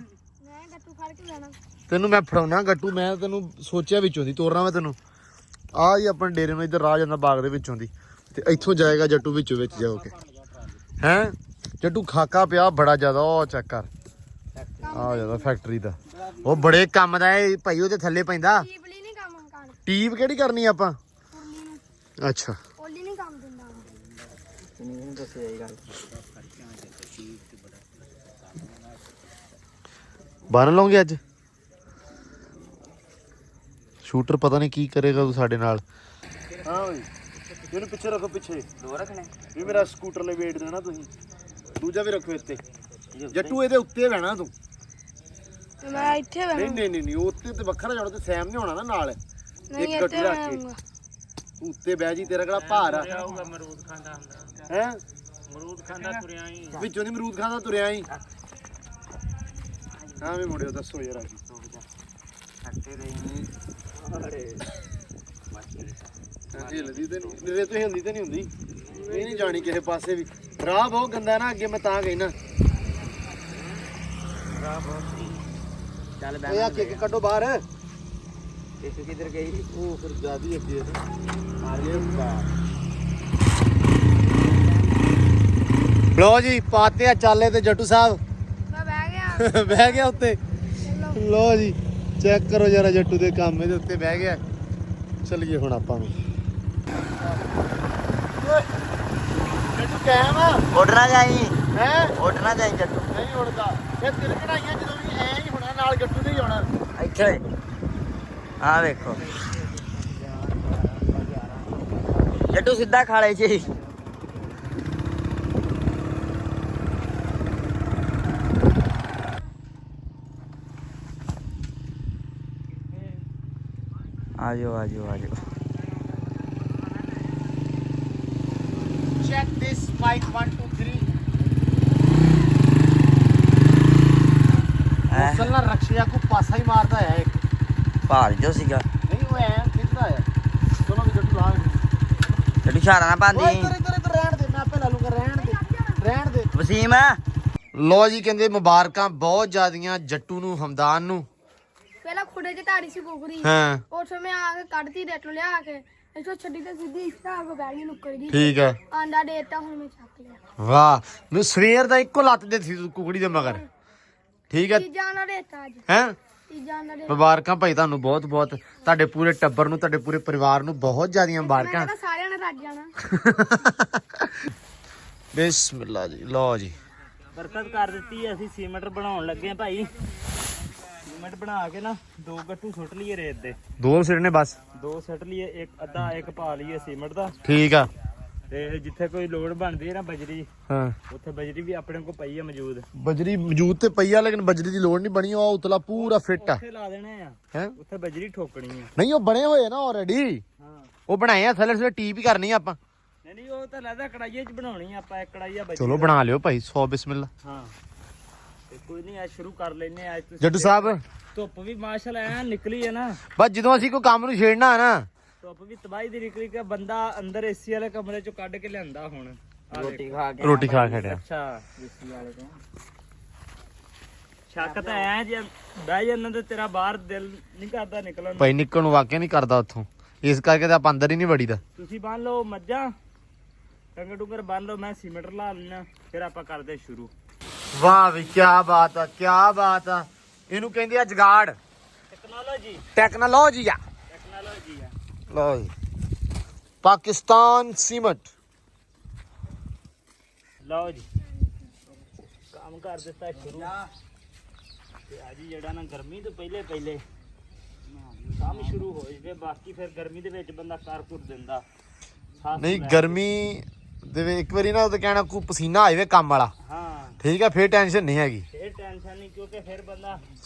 Speaker 2: ਤੈਨੂੰ ਮੈਂ ਫੜਾਉਣਾ ਗੱਟੂ। ਮੈਂ ਤੈਨੂੰ ਸੋਚਿਆ ਵਿੱਚੋਂ ਦੀ ਤੋਰਨਾ ਮੈਂ ਤੈਨੂੰ। ਆਹ ਜੀ ਆਪਣੇ ਡੇਰੇ ਨੂੰ ਇੱਧਰ ਰਾਹ ਜਾਂਦਾ ਬਾਗ ਦੇ ਵਿੱਚੋਂ ਦੀ, ਤੇ ਇੱਥੋਂ ਜਾਏਗਾ ਜੱਟੂ ਵਿੱਚੋਂ ਵਿੱਚ ਜਾਓ ਕੇ। ਹੈਂ ਜੱਟੂ ਖਾਕਾ ਪਿਆ ਬੜਾ ਜ਼ਿਆਦਾ, ਉਹ ਚੈੱਕ ਕਰ ਆ ਜ਼ਿਆਦਾ ਫੈਕਟਰੀ ਦਾ। ਉਹ ਬੜੇ ਕੰਮ ਦਾ ਇਹ ਭਾਈ, ਉਹਦੇ ਥੱਲੇ ਪੈਂਦਾ। ਟੀਪ ਕਿਹੜੀ ਕਰਨੀ ਆਪਾਂ? ਅੱਛਾ ਬੰਨ ਲਓਗੇ ਅੱਜ? ਸ਼ੂਟਰ ਪਤਾ ਨਹੀਂ ਕੀ ਕਰੇਗਾ ਤੂੰ ਸਾਡੇ ਨਾਲ। ਹਾਂ ਬਈ ਇਹਨੂੰ ਪਿੱਛੇ ਰੱਖੋ, ਪਿੱਛੇ ਦੋ ਰੱਖਣੇ ਵੀ ਮੇਰਾ ਸਕੂਟਰ ਲਈ ਵੇਟ ਦੇਣਾ ਤੁਸੀਂ। ਦੂਜਾ ਵੀ ਰੱਖੋ ਇੱਥੇ। ਜੱਟੂ ਇਹਦੇ ਉੱਤੇ ਬਹਿਣਾ ਤੂੰ।
Speaker 3: ਮੈਂ ਇੱਥੇ ਬਹਿਣਾ?
Speaker 2: ਨਹੀਂ ਉੱਤੇ ਤੇ ਵੱਖਰਾ ਜਾਣਾ, ਤੇ ਸੈਮ ਨਹੀਂ ਹੋਣਾ ਨਾ ਨਾਲ। ਇੱਕ ਗੱਟੂ ਰੱਖ ਕੇ ਤੂੰ ਉੱਤੇ ਬਹਿ ਜੀ, ਤੇਰਾ ਕਿਹੜਾ ਭਾਰ ਆ। ਅਮਰੂਦ ਖਾਂਦਾ ਹੁੰਦਾ ਹੈ, ਅਮਰੂਦ ਖਾਂਦਾ ਤੁਰਿਆ ਹੀ ਵਿੱਚੋਂ ਦੀ, ਅਮਰੂਦ ਖਾਂਦਾ ਤੁਰਿਆ ਹੀ। ਹਾਂ ਵੀ ਮੁੰਡਿਓ ਦੱਸੋ ਯਾਰ ਅੱਜ ਹਿਲਦੀ ਤੇ ਨਹੀਂ, ਤੂੰ ਹਿਲਦੀ ਤੇ ਨਹੀਂ ਹੁੰਦੀ। ਇਹ ਨਹੀਂ ਜਾਣੀ ਕਿਸੇ ਪਾਸੇ ਵੀ। ਰਾਹ ਬਹੁਤ ਗੰਦਾ ਨਾ ਅੱਗੇ, ਮੈਂ ਤਾਂ ਕਹਿਣਾ। ਚੱਲ ਬੈ ਕਿੱਕ ਕੱਢੋ ਬਾਹਰ। ਇਸ ਕਿੱਧਰ ਗਈ? ਉਹ ਫਿਰ ਜਿਆਦੀ ਅੱਗੇ ਲੋ ਜੀ ਪਾਤੇ ਆ ਚਾਲੇ ਤੇ ਜੱਟੂ ਸਾਹਿਬ
Speaker 3: ਮੈਂ ਬਹਿ ਗਿਆ।
Speaker 2: ਬਹਿ ਗਿਆ ਉੱਤੇ। ਲੋ ਜੀ ਚੈੱਕ ਕਰੋ ਜਰਾ ਜੱਟੂ ਦੇ ਕੰਮ, ਇਹਦੇ ਉੱਤੇ ਬਹਿ ਗਿਆ। ਚਲੀਏ ਹੁਣ ਆਪਾਂ ਵੀ। ਜੱਟੂ ਕਾਇਮ ਆ?
Speaker 4: ਉੱਡਣਾ ਜਾਈ
Speaker 2: ਹੈ
Speaker 4: ਉੱਡਣਾ ਜਾਈ ਜੱਟੂ
Speaker 2: ਨਹੀਂ ਉੜਦਾ। ਇਹ ਤਿਲ ਕਢਾਈਆਂ ਜਦੋਂ ਵੀ ਐ ਹੀ ਹੋਣਾ, ਨਾਲ ਜੱਟੂ ਦੇ ਹੀ ਹੋਣਾ
Speaker 4: ਇੱਥੇ। ਆ ਵੇਖੋ ਜੱਟੂ ਸਿੱਧਾ ਖਾਲੇ ਜੀ। ਆਜੋ
Speaker 2: check this mic 1 2 3 ਮੁਸਲ ਨਾਲ ਰਕਸ਼ਿਆ ਕੋ ਪਾਸਾ ਹੀ ਮਾਰਦਾ ਹੈ ਇੱਕ
Speaker 4: ਭਾਰ ਜੋ ਸੀਗਾ।
Speaker 2: ਨਹੀਂ ਉਹ ਐ ਖਿੱਚਦਾ ਹੈ
Speaker 4: ਜੱਟੂ ਛਾਰਾ ਨਾ
Speaker 2: ਓਏ
Speaker 4: ਪਾਉਂਦੀ
Speaker 2: ਇੱਧਰ ਰਹਿਣ ਦੇ, ਮੈਂ ਆਪੇ ਲਾ ਲੂੰਗਾ, ਰਹਿਣ ਦੇ।
Speaker 4: ਵਸੀਮ
Speaker 2: ਲੋ ਜੀ, ਕਹਿੰਦੇ ਮੁਬਾਰਕਾਂ ਬਹੁਤ ਜ਼ਿਆਦੀਆਂ ਜੱਟੂ ਨੂੰ, ਹਮਦਾਨ ਨੂੰ।
Speaker 3: ਪਹਿਲਾਂ ਖੁੱਡੇ 'ਚ ਧਾਰੀ ਸੀ ਕੁਕਰੀ
Speaker 2: ਹਾਂ
Speaker 3: ਉਸ ਸਮੇਂ ਆ ਕੇ ਕੱਢਤੀ ਰੇਟ ਨੂੰ ਲਿਆ ਕੇ ਇੱਥੋਂ ਛੱਡੀ ਤੇ ਸਿੱਧੀ ਇਸ ਤਰ੍ਹਾਂ ਕੋ ਬੈਠ ਗਈ ਨੁੱਕਰ ਦੀ
Speaker 2: ਠੀਕ ਹੈ।
Speaker 3: ਆਂਡਾ ਦੇਤਾ ਹੁਣ ਮੈਂ ਚੱਕ ਲਿਆ
Speaker 2: ਵਾਹ, ਮੈਂ ਸਵੇਰ ਦਾ ਇੱਕੋ ਲੱਤ ਦੇ ਸੀ ਕੁਕੜੀ ਦੇ ਮਗਰ। ਠੀਕ ਹੈ
Speaker 3: ਤੀਜਾ ਨਾ ਦੇਤਾ ਅੱਜ
Speaker 2: ਹੈ।
Speaker 3: ਤੀਜਾ ਨਾ ਦੇ
Speaker 2: ਮੁਬਾਰਕਾਂ ਭਾਈ ਤੁਹਾਨੂੰ ਬਹੁਤ ਬਹੁਤ, ਤੁਹਾਡੇ ਪੂਰੇ ਟੱਬਰ ਨੂੰ, ਤੁਹਾਡੇ ਪੂਰੇ ਪਰਿਵਾਰ ਨੂੰ ਬਹੁਤ ਜ਼ਿਆਦੀਆਂ ਮੁਬਾਰਕਾਂ।
Speaker 3: ਮੈਂ ਸਾਰਿਆਂ ਨੇ ਰੱਜ ਜਾਣਾ
Speaker 2: ਬਿਸਮਿਲ੍ਲਾ ਜੀ। ਲਓ ਜੀ,
Speaker 1: ਬਰਕਤ ਕਰ ਦਿੱਤੀ। ਅਸੀਂ ਸੀਮੈਂਟ ਬਣਾਉਣ ਲੱਗੇ ਆ ਭਾਈ। ਸੀਮੈਂਟ ਬਣਾ ਕੇ ਨਾ 2 ਗੱਟੂ ਸੁੱਟ ਲਈਏ ਰੇਤ ਦੇ।
Speaker 2: 2 ਸਿਰਨੇ ਬਸ।
Speaker 1: 2 ਸੁੱਟ ਲਈਏ, ਇੱਕ ਪਾ ਲਈਏ ਸੀਮੈਂਟ ਦਾ।
Speaker 2: ਠੀਕ ਆ।
Speaker 1: ਤੇ ਜਿੱਥੇ ਕੋਈ ਲੋੜ ਬਣਦੀ ਹੈ ਨਾ ਬਜਰੀ,
Speaker 2: ਹਾਂ
Speaker 1: ਉੱਥੇ ਬਜਰੀ ਵੀ ਆਪਣੇ ਕੋਲ ਪਈ ਹੈ ਮੌਜੂਦ।
Speaker 2: ਬਜਰੀ ਮੌਜੂਦ ਤੇ ਪਈ ਆ, ਲੇਕਿਨ ਬਜਰੀ ਦੀ ਲੋੜ ਨਹੀਂ ਬਣੀ। ਉਹ ਉਤਲਾ ਪੂਰਾ ਫਿੱਟ ਆ।
Speaker 1: ਉੱਥੇ ਲਾ ਦੇਣੇ ਆ,
Speaker 2: ਹੈ
Speaker 1: ਉੱਥੇ ਬਜਰੀ ਠੋਕਣੀ ਆ।
Speaker 2: ਨਹੀਂ, ਉਹ ਬਣੇ ਹੋਏ ਨਾ ਆਲਰੇਡੀ।
Speaker 1: ਹਾਂ
Speaker 2: ਉਹ ਬਣਾਏ ਆ, ਥੱਲੇ ਥੱਲੇ ਟੀਪ ਹੀ ਕਰਨੀ ਆ ਆਪਾਂ।
Speaker 1: ਨਹੀਂ ਉਹ ਤਾਂ ਲੈਦਾ ਕੜਾਈਏ 'ਚ ਬਣਾਉਣੀ ਆ ਆਪਾਂ। ਇੱਕ ਕੜਾਈ ਆ ਬਜਰੀ
Speaker 2: ਚਲੋ ਬਣਾ ਲਿਓ ਭਾਈ, 100 ਬਿਸਮਿਲ੍ਲਾ।
Speaker 1: ਹਾਂ ਤੇ ਕੋਈ ਨਹੀਂ, ਅੱਜ ਸ਼ੁਰੂ ਕਰ ਲੈਨੇ ਆ। ਅੱਜ ਤੁਸੀਂ
Speaker 2: ਜੱਟੂ ਸਾਹਿਬ,
Speaker 1: ਧੁੱਪ ਵੀ ਮਾਸ਼ਾਅੱਲਾ ਐ ਨਿਕਲੀ ਹੈ ਨਾ।
Speaker 2: ਬਸ ਜਦੋਂ ਅਸੀਂ ਕੋਈ ਕੰਮ ਨੂੰ ਛੇੜਨਾ ਨਾ,
Speaker 1: ਧੁੱਪ ਵੀ ਤਬਾਹੀ ਦੀ ਨਿਕਲੀ ਕਿ ਬੰਦਾ ਅੰਦਰ ਏਸੀ ਵਾਲੇ ਕਮਰੇ ਚੋਂ ਕੱਢ ਕੇ ਲਿਆਂਦਾ ਹੁਣ। ਆਹ
Speaker 4: ਰੋਟੀ
Speaker 1: ਦੇਖੋ।
Speaker 4: ਖਾ ਕੇ
Speaker 2: ਰੋਟੀ ਖਾ ਖੜਿਆ।
Speaker 1: ਅੱਛਾ ਏਸੀ ਵਾਲੇ ਤੋਂ ਸ਼ੱਕ ਤਾਂ ਐ ਜੇ ਬਹਿ ਜਾਂਦਾ ਤੇ ਤੇਰਾ ਬਾਹਰ ਦਿਲ ਨਹੀਂ ਕਰਦਾ ਨਿਕਲਣ ਨੂੰ।
Speaker 2: ਭਾਈ ਨਿਕਲਣ ਨੂੰ ਵਾਕਿਆ ਨਹੀਂ ਕਰਦਾ ਉੱਥੋਂ, ਇਸ ਕਰਕੇ ਤਾਂ ਆਪਾਂ ਅੰਦਰ ਹੀ ਨਹੀਂ ਵੜੀਦਾ।
Speaker 1: ਤੁਸੀਂ ਬੰਨ ਲਓ ਮੱਝਾਂ, ਟੰਗਰ ਟੁੰਗਰ ਬੰਨ ਲਓ, ਮੈਂ ਸੀਮੈਂਟ ਲਾ ਲੈਣਾ, ਫਿਰ ਆਪਾਂ ਕਰਦੇ ਸ਼ੁਰੂ।
Speaker 2: ਵਾਹ ਵੀ ਕੀ ਬਾਤ ਆ, ਕੀ ਬਾਤ ਆ। ਇਹਨੂੰ ਕਹਿੰਦੇ ਆ ਜਗਾੜ,
Speaker 1: ਟੈਕਨੋਲੋਜੀ
Speaker 2: ਟੈਕਨੋਲੋਜੀ ਆ।
Speaker 1: ਟੈਕਨੋਲੋਜੀ ਆ।
Speaker 2: ਲਓ ਜੀ, ਪਾਕਿਸਤਾਨ ਸੀਮੈਂਟ।
Speaker 1: ਲਓ ਜੀ, ਕੰਮ ਕਰ ਦਿੱਤਾ ਸ਼ੁਰੂ। ਤੇ ਅੱਜ ਜਿਹੜਾ ਨਾ ਗਰਮੀ ਤੋਂ ਪਹਿਲੇ ਕੰਮ ਸ਼ੁਰੂ ਹੋ ਜਾਵੇ। ਬਾਕੀ ਫਿਰ ਗਰਮੀ ਦੇ ਵਿੱਚ ਬੰਦਾ ਕਰ ਕੁਰ ਦਿੰਦਾ।
Speaker 2: ਨਹੀਂ, ਗਰਮੀ ਦੇ ਵਿੱਚ ਇੱਕ ਵਾਰੀ ਨਾ ਉਹ ਕਹਿਣਾ ਕੋਈ ਪਸੀਨਾ ਆਵੇ ਕੰਮ ਵਾਲਾ,
Speaker 1: ਹਾਂ
Speaker 2: ਠੀਕ ਆ, ਫੇਰ ਟੈਨਸ਼ਨ ਨਹੀਂ ਹੈਗੀ,
Speaker 1: ਫਿਰ ਟੈਨਸ਼ਨ ਨਹੀਂ, ਕਿਉਂਕਿ ਫਿਰ ਬੰਦਾ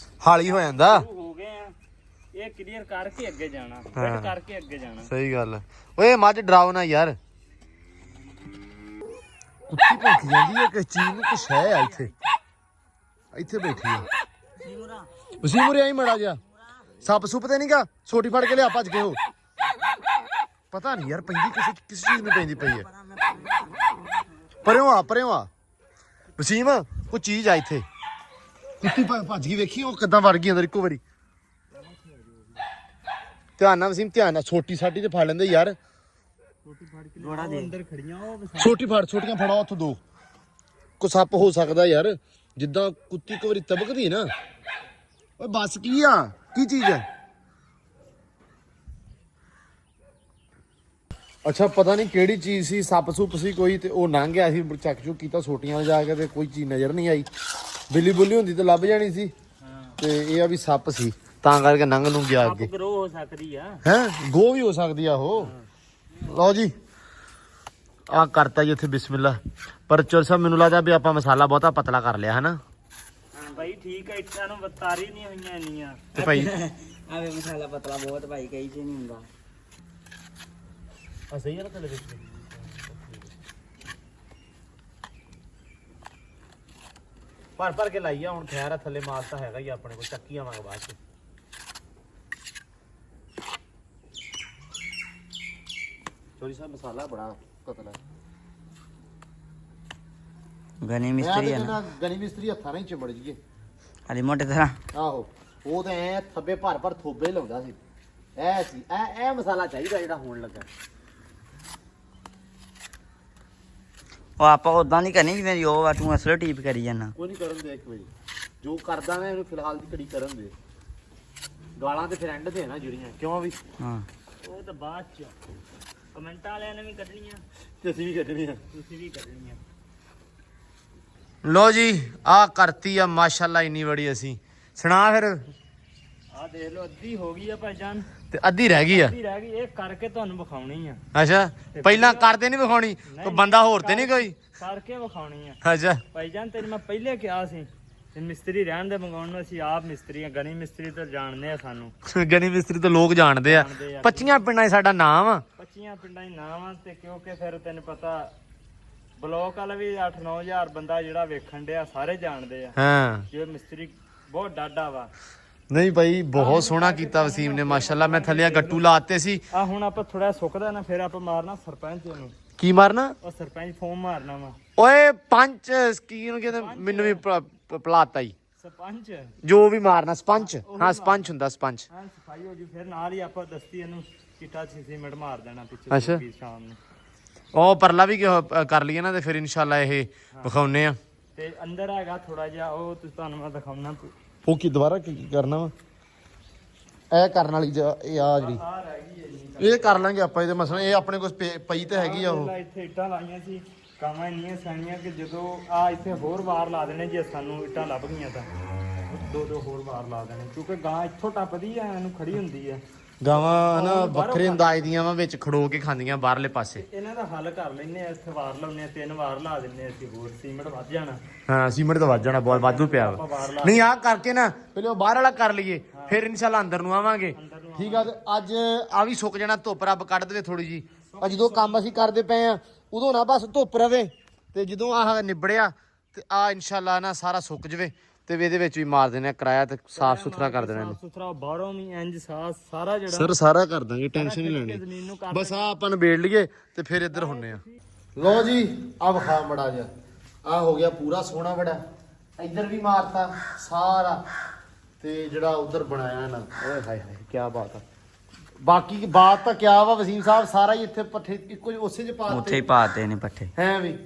Speaker 2: ਹਾਲੀ ਹੋ ਜਾਂਦਾ।
Speaker 1: ਸ਼ੁਰੂ ਹੋ ਗਏ ਆ। ਇਹ ਕਲੀਅਰ ਕਰਕੇ ਅੱਗੇ ਜਾਣਾ,
Speaker 2: ਹਾਂ।
Speaker 1: ਫਿੱਟ ਕਰਕੇ ਅੱਗੇ ਜਾਣਾ।
Speaker 2: ਸਹੀ ਗੱਲ ਆ। ਓਏ ਮੱਝ ਡਰਾਓ ਨਾ ਯਾਰ, ਕੁੱਤੀ ਭੌਂਕੀ ਜਾਂਦੀ ਹੈ, ਕਿਸ ਚੀਜ਼ ਨੂੰ ਕੁਛ ਹੈ ਆ ਇੱਥੇ। ਇੱਥੇ ਬੈਠੀ ਆ ਉਸੀ ਮੁਰੇ ਆਈ ਮੜਾ ਜਾ। ਸੱਪ ਸੁੱਪ ਤੇ ਨਹੀਂਗਾ, ਛੋਟੀ ਫੜ ਕੇ ਲਿਆ ਭੱਜ ਕੇ। ਉਹ ਪਤਾ ਨਹੀਂ ਯਾਰ ਪੈਂਦੀ ਕਿਸ ਚੀਜ਼ ਨੂੰ ਪੈਂਦੀ ਪਈ ਹੈ। ਪਰਿਓ ਆ ਵਸੀਮ, ਕੋਈ ਚੀਜ਼ ਆ ਇੱਥੇ। ਕੁੱਤੀ ਭੱਜ ਗਈ, ਵੇਖੀ ਉਹ ਕਿੱਦਾਂ ਵੜ ਗਈ ਅੰਦਰ ਇੱਕੋ ਵਾਰੀ। ਧਿਆਨ ਨਾਲ ਵਸੀਮ, ਧਿਆਨ ਨਾਲ। ਛੋਟੀ ਸਾਡੀ ਤੇ ਫੜ ਲੈਂਦੇ ਯਾਰ।
Speaker 1: ਅੰਦਰ ਖੜੀਆਂ ਉਹ
Speaker 2: ਛੋਟੀਆਂ ਫੜਾਓ ਉੱਥੋਂ 2। ਕੋ ਸੱਪ ਹੋ ਸਕਦਾ ਯਾਰ, ਜਿੱਦਾਂ ਕੁੱਤੀ ਇੱਕ ਵਾਰੀ ਤਬਕਦੀ ਨਾ। ਓਏ ਬਸ ਕੀ ਆ, ਕੀ ਚੀਜ਼ ਹੈ? ਅੱਛਾ, ਪਤਾ ਨਹੀਂ ਕਿਹੜੀ ਚੀਜ਼ ਸੀ, ਸੱਪ ਸੁੱਪ ਸੀ ਕੋਈ, ਤੇ ਉਹ ਲੰਘ ਗਿਆ ਸੀ। ਚੱਕ ਚੁੱਕ ਕੀਤਾ ਛੋਟੀਆਂ ਜਾ ਕੇ, ਤੇ ਕੋਈ ਚੀਜ਼ ਨਜ਼ਰ ਨਹੀਂ ਆਈ। ਬਿੱਲੀ ਬੁੱਲੀ ਹੁੰਦੀ ਤੇ ਲੱਭ ਜਾਣੀ ਸੀ। ਤੇ ਇਹ ਆ ਵੀ ਸੱਪ ਸੀ, ਤਾਂ ਕਰਕੇ ਲੰਘ ਨੂੰ ਗਿਆ ਅੱਗੇ।
Speaker 1: ਗਰੋ ਹੋ ਸਕਦੀ ਆ।
Speaker 2: ਹੈਂ, ਗੋ ਵੀ ਹੋ ਸਕਦੀ ਆ ਉਹ। ਲਓ ਜੀ, ਆ ਕਰਤਾ ਜੀ ਇੱਥੇ ਬਿਸਮਿਲ੍ਲਾ। ਪਰ ਚੋਰ ਸਾਹਿਬ, ਮੈਨੂੰ ਲੱਗਦਾ ਵੀ ਆਪਾਂ ਮਸਾਲਾ ਬਹੁਤਾ ਪਤਲਾ ਕਰ ਲਿਆ ਹਨਾ।
Speaker 1: ਹਾਂ ਭਾਈ ਠੀਕ ਆ, ਇੱਟਾਂ ਨੂੰ ਵਤਾਰੀ ਨਹੀਂ ਹੋਈਆਂ ਇੰਨੀਆਂ।
Speaker 2: ਤੇ ਭਾਈ
Speaker 4: ਆਵੇ ਮਸਾਲਾ ਪਤਲਾ ਬਹੁਤ ਭਾਈ, ਕਈ ਚ ਨਹੀਂ ਹੁੰਦਾ।
Speaker 2: ਆ ਸਹੀ ਆ ਨਾ ਥੱਲੇ ਵਿੱਚ ਭਰ ਕੇ ਲਾਈਆ। ਹੁਣ ਖੈਰ ਆ, ਥੱਲੇ ਮਾਲ ਤਾਂ ਹੈਗਾ ਹੀ ਆਪਣੇ ਕੋਲ, ਚੱਕੀ ਆਵਾਂਗੇ ਬਾਅਦ ਚ। ਚੋਰੀ ਸਾਹਿਬ, ਮਸਾਲਾ ਬੜਾ ਪਤਲਾ।
Speaker 4: ਗਨੀ ਮਿਸਤਰੀ ਆ ਨਾ,
Speaker 2: ਗਣੀ ਮਿਸਤਰੀ ਹੱਥਾਂ ਨਾਲ ਹੀ ਚਿੰਬੜ ਜੀਏ।
Speaker 4: ਅਲੀ ਮੋਟੇ ਤਰ੍ਹਾਂ।
Speaker 2: ਆਹੋ, ਉਹ ਤਾਂ ਐ ਥੱਬੇ ਭਰ ਥੋਬੇ ਲਾਉਂਦਾ ਸੀ। ਐ ਸੀ ਐ ਮਸਾਲਾ ਚਾਹੀਦਾ ਜਿਹੜਾ ਹੋਣ ਲੱਗਾ।
Speaker 4: ਉਹ ਆਪਾਂ ਉਦਾਂ ਨਹੀਂ ਕਰਨੀ ਜਿਵੇਂ ਉਹ ਆ, ਤੂੰ ਅਸਲ ਟੀਪ ਕਰੀ ਜਾਂਦਾ।
Speaker 2: ਕੋਈ ਨਹੀਂ, ਕਰਨ ਦੇ ਇੱਕ ਵਾਰੀ ਜੋ ਕਰਦਾ ਨਾ, ਇਹਨੂੰ ਫਿਲਹਾਲ ਦੀ ਘੜੀ ਕਰਨ ਦੇ। ਗਾਲਾਂ ਤੇ ਫਿਰ ਐਂਡ ਤੇ ਨਾ ਜੁੜੀਆਂ, ਕਿਉਂ ਵੀ?
Speaker 4: ਹਾਂ
Speaker 1: ਉਹ ਤਾਂ ਬਾਅਦ ਚ ਕਮੈਂਟਾਂ ਵਾਲਿਆਂ ਨੇ ਵੀ ਕੱਢਣੀਆਂ,
Speaker 2: ਤੇ ਅਸੀਂ ਵੀ ਕੱਢਣੀ ਆ।
Speaker 1: ਤੁਸੀਂ ਵੀ ਕੱਢਣੀਆਂ।
Speaker 2: ਲੋ ਜੀ, ਆ ਕਰਤੀ ਆ ਮਾਸ਼ਾਅੱਲਾ ਇੰਨੀ ਬੜੀ। ਅਸੀਂ ਸੁਣਾ ਫਿਰ।
Speaker 1: ਆਹ ਦੇਖ ਲਓ, ਅੱਧੀ ਹੋ ਗਈ ਆ ਭਾਈਜਾਨ,
Speaker 2: ਤੇ ਅੱਧੀ ਰਹਿ ਗਈ ਆ।
Speaker 1: ਅੱਧੀ ਰਹਿ ਗਈ। ਇਹ ਕਰਕੇ ਤੁਹਾਨੂੰ ਵਿਖਾਉਣੀ ਆ।
Speaker 2: ਅੱਛਾ, ਪਹਿਲਾਂ ਕਰਦੇ ਨਹੀਂ ਵਿਖਾਉਣੀ, ਕੋਈ ਬੰਦਾ ਹੋਰ ਤੇ ਨਹੀਂ ਕੋਈ?
Speaker 1: ਕਰਕੇ ਵਿਖਾਉਣੀ ਆ
Speaker 2: ਅੱਛਾ,
Speaker 1: ਭਾਈਜਾਨ। ਤੈਨੂੰ ਮੈਂ ਪਹਿਲੇ ਕਿਹਾ ਸੀ ਤੇ ਮਿਸਤਰੀ ਰਹਿਣ ਦੇ ਮੰਗਾਉਣ ਨੂੰ। ਅਸੀਂ ਆਪ ਮਿਸਤਰੀ ਆ, ਗਣੀ ਮਿਸਤਰੀ ਤੋਂ ਜਾਣਦੇ ਆ ਸਾਨੂੰ।
Speaker 2: ਗਣੀ ਮਿਸਤਰੀ ਤੋਂ ਲੋਕ ਜਾਣਦੇ ਆ। 25 ਪਿੰਡਾਂ 'ਚ ਸਾਡਾ ਨਾਮ ਆ।
Speaker 1: 25 ਪਿੰਡਾਂ ਹੀ ਨਾਮ ਆ। ਤੇ ਕਿਉਂਕਿ ਫਿਰ ਤੈਨੂੰ ਪਤਾ ਬਲੋਕ ਵਾਲਾ ਵੀ 8-9 ਹਜ਼ਾਰ ਬੰਦਾ ਜਿਹੜਾ ਵੇਖਣ ਡਿਆ, ਸਾਰੇ ਜਾਣਦੇ ਆ।
Speaker 2: ਹਾਂ,
Speaker 1: ਜਿਵੇਂ ਮਿਸਤਰੀ ਬਹੁਤ ਡਾਢਾ ਵਾ।
Speaker 2: ਨਹੀਂ ਭਾਈ ਬਹੁਤ ਸੋਹਣਾ ਕੀਤਾ ਵਸੀਮ ਨੇ ਮਾਸ਼ਾਅੱਲਾ। ਮੈਂ ਥੱਲੇ ਗੱਟੂ ਲਾਤੇ ਸੀ।
Speaker 1: ਆ ਹੁਣ ਆਪਾਂ ਥੋੜਾ ਸੁੱਕਦਾ ਨਾ ਫਿਰ ਆਪਾਂ ਮਾਰਨਾ ਸਰਪੰਚ ਨੂੰ।
Speaker 2: ਕੀ ਮਾਰਨਾ?
Speaker 1: ਉਹ ਸਰਪੰਚ ਫੋਮ ਮਾਰਨਾ ਵਾ।
Speaker 2: ਓਏ ਪੰਚ ਕੀ ਨੂੰ ਕਹਿੰਦੇ, ਮੈਨੂੰ ਵੀ ਪਲਾਤਾ ਹੀ
Speaker 1: ਸਰਪੰਚ
Speaker 2: ਜੋ ਵੀ ਮਾਰਨਾ। ਸਪੰਚ, ਹਾਂ ਸਪੰਚ ਹੁੰਦਾ ਸਪੰਚ।
Speaker 1: ਹਾਂ ਸਫਾਈ ਹੋ ਜੂ। ਫਿਰ ਨਾਲ ਹੀ ਆਪਾਂ ਦਸਤੀ ਇਹਨੂੰ ਚਿੱਟਾ 6 ਮਿੰਟ ਮਾਰ ਦੇਣਾ
Speaker 2: ਅੱਛਾ।
Speaker 1: ਪਿੱਛੇ ਸ਼ਾਮ ਨੂੰ।
Speaker 2: ਉਹ ਪਰਲਾ ਵੀ ਕਰ ਲਈਏ ਨਾ ਤੇ ਫਿਰ ਇਨਸ਼ਾਅੱਲਾ ਇਹ ਵਿਖਾਉਨੇ ਆ।
Speaker 1: ਤੇ ਅੰਦਰ ਹੈਗਾ ਥੋੜਾ ਜਿਹਾ ਉਹ ਤੁਹਾਨੂੰ ਮੈਂ ਦਿਖਾਉਣਾ।
Speaker 2: ਉਹ ਕੀ ਦੁਬਾਰਾ ਕੀ ਕਰਨਾ ਵਾ? ਇਹ ਕਰਨ ਵਾਲੀ ਇਹ ਆ ਜਿਹੜੀ
Speaker 1: ਆ ਰਹਿ ਗਈ ਹੈ ਜੀ।
Speaker 2: ਇਹ ਕਰ ਲਾਂਗੇ ਆਪਾਂ। ਇਹਦੇ ਮਸਲਾ ਇਹ ਆਪਣੇ ਕੋਲ ਪਈ ਤੇ ਹੈਗੀ ਆ ਉਹ।
Speaker 1: ਇੱਥੇ ਇੱਟਾਂ ਲਾਈਆਂ ਸੀ ਕਾਵਾਂ ਇੰਨੀਆਂ ਸਾਣੀਆਂ ਕਿ ਜਦੋਂ ਆ ਇੱਥੇ ਹੋਰ ਵਾਰ ਲਾ ਦੇਣੇ ਜੇ ਸਾਨੂੰ ਇੱਟਾਂ ਲੱਭ ਗਈਆਂ ਤਾਂ ਦੋ ਹੋਰ ਵਾਰ ਲਾ ਦੇਣੇ ਕਿਉਂਕਿ ਗਾਂ ਇੱਥੋਂ ਟੱਪਦੀ ਆ ਇਹਨੂੰ ਖੜੀ ਹੁੰਦੀ ਆ।
Speaker 2: ਗਾਵਾਂ ਨਾ ਵੱਖਰੇ ਅੰਦਾਜ਼ ਦੀਆਂ ਵਾ, ਵਿੱਚ ਖੜੋ ਕੇ ਖਾਂਦੀਆਂ ਬਾਹਰਲੇ ਪਾਸੇ।
Speaker 1: ਇਹਨਾਂ ਦਾ ਹੱਲ ਕਰ ਲੈਨੇ ਆ। ਇੱਥੇ ਵਾਰ ਲਾਉਨੇ ਆ 3 ਵਾਰ ਲਾ ਦਿੰਨੇ ਆ ਅਸੀਂ। ਹੋਰ ਸੀਮਿੰਟ ਵੱਧ ਜਾਣਾ।
Speaker 2: ਹਾਂ ਸੀਮਿੰਟ ਤਾਂ ਵੱਧ ਜਾਣਾ, ਬਹੁਤ ਵਾਧੂ ਪਿਆ ਵਾ। ਨਹੀਂ ਆਹ ਕਰਕੇ ਨਾ ਪਹਿਲੇ ਉਹ ਬਾਹਰ ਵਾਲਾ ਕਰ ਲਈਏ ਫਿਰ ਇਨਸ਼ਾਅੱਲਾ ਅੰਦਰ ਨੂੰ ਆਵਾਂਗੇ। ਠੀਕ ਆ। ਤੇ ਅੱਜ ਆ ਵੀ ਸੁੱਕ ਜਾਣਾ, ਧੁੱਪ ਰੱਬ ਕੱਢ ਦੇਵੇ ਥੋੜੀ ਜੀ। ਆ ਜਦੋਂ ਕੰਮ ਅਸੀਂ ਕਰਦੇ ਪਏ ਆ ਉਦੋਂ ਨਾ ਬਸ ਧੁੱਪ ਰਵੇ ਤੇ ਜਦੋਂ ਆਹ ਨਿਬੜਿਆ ਤੇ ਆ ਇਨਸ਼ਾਅੱਲਾ ਨਾ ਸਾਰਾ ਸੁੱਕ ਜਵੇ ਤੇ ਇਹਦੇ ਵਿੱਚ ਵੀ ਮਾਰ ਦੇਣਾ ਕਿਰਾਇਆ ਤੇ ਸਾਫ ਸੁਥਰਾ ਕਰ ਦੇਣਾ।
Speaker 1: ਸਾਫ ਸੁਥਰਾ ਬਾਹਰੋਂ ਵੀ ਇੰਜ ਸਾਰਾ ਜਿਹੜਾ
Speaker 2: ਸਰ ਸਾਰਾ ਕਰ ਦਾਂਗੇ, ਟੈਨਸ਼ਨ ਨਹੀਂ ਲੈਣੀ। ਬਸ ਆ ਆਪਾਂ ਨਿਬੇੜ ਲਈਏ ਤੇ ਫਿਰ ਇੱਧਰ ਹੁੰਨੇ ਆ। ਲੋ ਜੀ ਆ ਵਿਖਾ ਮੜਾ ਜਿਹਾ ਆ ਹੋ ਗਿਆ ਪੂਰਾ ਸੋਹਣਾ ਬੜਾ। ਇੱਧਰ ਵੀ ਮਾਰਤਾ ਸਾਰਾ ਤੇ ਜਿਹੜਾ ਉਧਰ ਬਣਾਇਆ ਨਾ ਓਏ ਹਾਏ ਹਾਏ ਕੀ ਬਾਤ ਆ। ਬਾਕੀ ਬਾਤ ਤਾਂ ਕਿਆ ਵਾ ਵਸੀਮ ਸਾਹਿਬ, ਸਾਰਾ ਹੀ ਇੱਥੇ ਪੱਠੇ ਇੱਕੋ ਉਸੇ ਚ ਪਾਤੇ।
Speaker 4: ਉੱਥੇ ਹੀ ਪਾਤੇ ਨੇ ਪੱਠੇ
Speaker 2: ਹੈ ਵੀ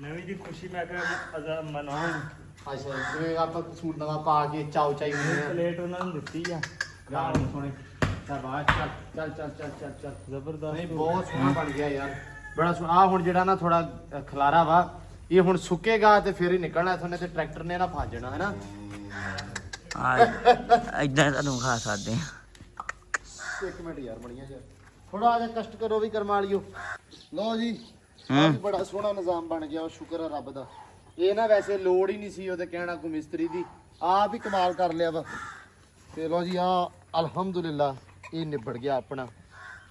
Speaker 1: ਨਵੀਂ ਦੀ ਖੁਸ਼ੀ ਮੈਂ ਕਿਹਾ ਮਨਾਉਂ।
Speaker 2: ਅੱਛਾ ਜਿਵੇਂ ਆਪਾਂ ਸੂਟ ਨਵਾਂ ਪਾ ਕੇ ਚਾਉ ਚਾਈ ਹੁੰਦੇ ਆ।
Speaker 1: ਪਲੇਟ ਉਹਨਾਂ ਨੂੰ ਦਿੱਤੀ ਆ।
Speaker 2: ਗਾਲ ਸੋਹਣੇ ਸ਼ਾਬਾਸ਼। ਚੱਲ ਚੱਲ ਚੱਲ ਚੱਲ ਚੱਲ
Speaker 1: ਜ਼ਬਰਦਸਤ।
Speaker 2: ਨਹੀਂ ਬਹੁਤ ਸੋਹਣਾ ਬਣ ਗਿਆ ਯਾਰ, ਬੜਾ ਸੋਹਣਾ। ਆ ਹੁਣ ਜਿਹੜਾ ਨਾ ਥੋੜਾ ਖਲਾਰਾ ਵਾ ਇਹ ਹੁਣ ਸੁੱਕੇਗਾ ਤੇ ਫਿਰ ਹੀ ਨਿਕਲਣਾ ਇਥੋਂ, ਤੇ ਟਰੈਕਟਰ ਨੇ ਨਾ ਫਸ ਜਾਣਾ ਹੈ ਨਾ।
Speaker 4: ਇਦਾਂ ਤੁਹਾਨੂੰ ਖਾ ਸਕਦੇ
Speaker 2: ਇੱਕ ਮਿੰਟ ਯਾਰ ਬਣੀਆਂ ਯਾਰ, ਥੋੜਾ ਜਿਹਾ ਕਸ਼ਟ ਕਰੋ ਵੀ ਕਰਮਾ ਲਿਓ। ਲਓ ਜੀ ਆ ਵੀ ਬੜਾ ਸੋਹਣਾ ਨਿਜ਼ਾਮ ਬਣ ਗਿਆ, ਉਹ ਸ਼ੁਕਰ ਆ ਰੱਬ ਦਾ। ਇਹ ਨਾ ਵੈਸੇ ਲੋੜ ਹੀ ਨਹੀਂ ਸੀ ਉਹਦੇ ਕਹਿਣਾ ਕੋਈ ਮਿਸਤਰੀ ਦੀ, ਆਪ ਹੀ ਕਮਾਲ ਕਰ ਲਿਆ ਵਾ। ਤੇ ਲਓ ਜੀ ਆ ਅਲਹਮਦੁਲਿਲਾ ਇਹ ਨਿਬੜ ਗਿਆ ਆਪਣਾ।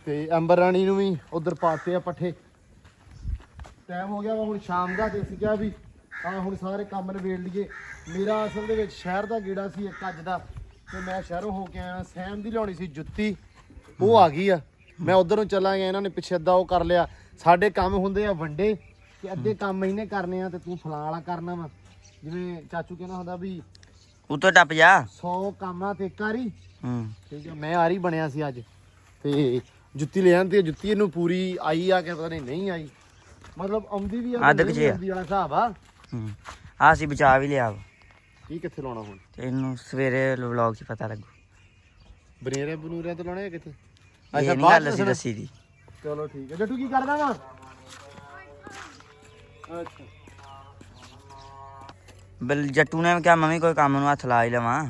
Speaker 2: ਤੇ ਅੰਬਰ ਰਾਣੀ ਨੂੰ ਵੀ ਉਧਰ ਪਾਤੇ ਆ ਪੱਠੇ। ਟਾਈਮ ਹੋ ਗਿਆ ਵਾ ਹੁਣ ਸ਼ਾਮ ਦਾ, ਤੇ ਅਸੀਂ ਕਿਹਾ ਵੀ ਆ ਹੁਣ ਸਾਰੇ ਕੰਮ ਨਿਬੇੜ ਲਈਏ। ਮੇਰਾ ਅਸਲ ਦੇ ਵਿੱਚ ਸ਼ਹਿਰ ਦਾ ਗੇੜਾ ਸੀ ਇੱਕ ਅੱਜ ਦਾ, ਤੇ ਮੈਂ ਸ਼ਹਿਰੋਂ ਹੋ ਕੇ ਆਇਆ। ਸੈਮ ਦੀ ਲਿਆਉਣੀ ਸੀ ਜੁੱਤੀ, ਉਹ ਆ ਗਈ ਆ। ਮੈਂ ਉਧਰ ਨੂੰ ਚਲਾ ਗਿਆ, ਇਹਨਾਂ ਨੇ ਪਿੱਛੇ ਅੱਧਾ ਉਹ ਕਰ ਲਿਆ। ਸਾਡੇ ਕੰਮ ਹੁੰਦੇ ਆ ਵੰਡੇ ਕਿ ਅੱਧੇ ਕੰਮ ਇਹਨੇ ਕਰਨੇ ਆ ਤੇ ਤੂੰ ਫਲਾਂ ਵਾਲਾ ਕਰਨਾ ਵਾ। ਜਿਵੇਂ ਚਾਚੂ ਕਹਿੰਦਾ ਹੁੰਦਾ ਵੀ
Speaker 4: ਉੱਤੋਂ ਟੱਪ ਜਾ
Speaker 2: 100 ਕੰਮ ਆ ਤੇ ਇੱਕ ਵਾਰੀ।
Speaker 4: ਠੀਕ
Speaker 2: ਹੈ, ਮੈਂ ਆਰੀ ਬਣਿਆ ਸੀ ਅੱਜ। ਤੇ ਜੁੱਤੀ ਲੈ ਆਂਦੀ, ਜੁੱਤੀ ਇਹਨੂੰ ਪੂਰੀ ਆਈ ਆ ਕਿ ਪਤਾ ਨਹੀਂ ਆਈ, ਮਤਲਬ ਆਉਂਦੀ ਵੀ ਆ
Speaker 4: ਅੱਧ ਕੁ
Speaker 2: ਵਾਲਾ ਹਿਸਾਬ ਆ।
Speaker 4: ਆ ਅਸੀਂ ਬਚਾ ਵੀ ਲਿਆ
Speaker 2: ਕੀ ਕਿੱਥੇ ਲਾਉਣਾ ਹੁਣ?
Speaker 4: ਤੇ ਇਹਨੂੰ ਸਵੇਰੇ ਵਲੌਗ 'ਚ ਪਤਾ ਲੱਗੂ।
Speaker 2: ਬਨੇਰੇ ਬਨੂਰੇ ਤੇ ਲਾਉਣੇ ਕਿੱਥੇ?
Speaker 4: ਇਹ ਨਹੀਂ ਗੱਲ ਅਸੀਂ ਦੱਸੀ ਦੀ।
Speaker 2: ਚਲੋ ਠੀਕ ਹੈ। ਜੱਟੂ ਕੀ ਕਰਦਾ ਵਾ? ਅੱਛਾ
Speaker 4: ਬਲ ਜੱਟੂ ਨੇ ਕਿਹਾ ਮੰਮੀ ਕੋਈ ਕੰਮ ਨੂੰ ਹੱਥ ਲਾ ਹੀ ਲਵਾਂ।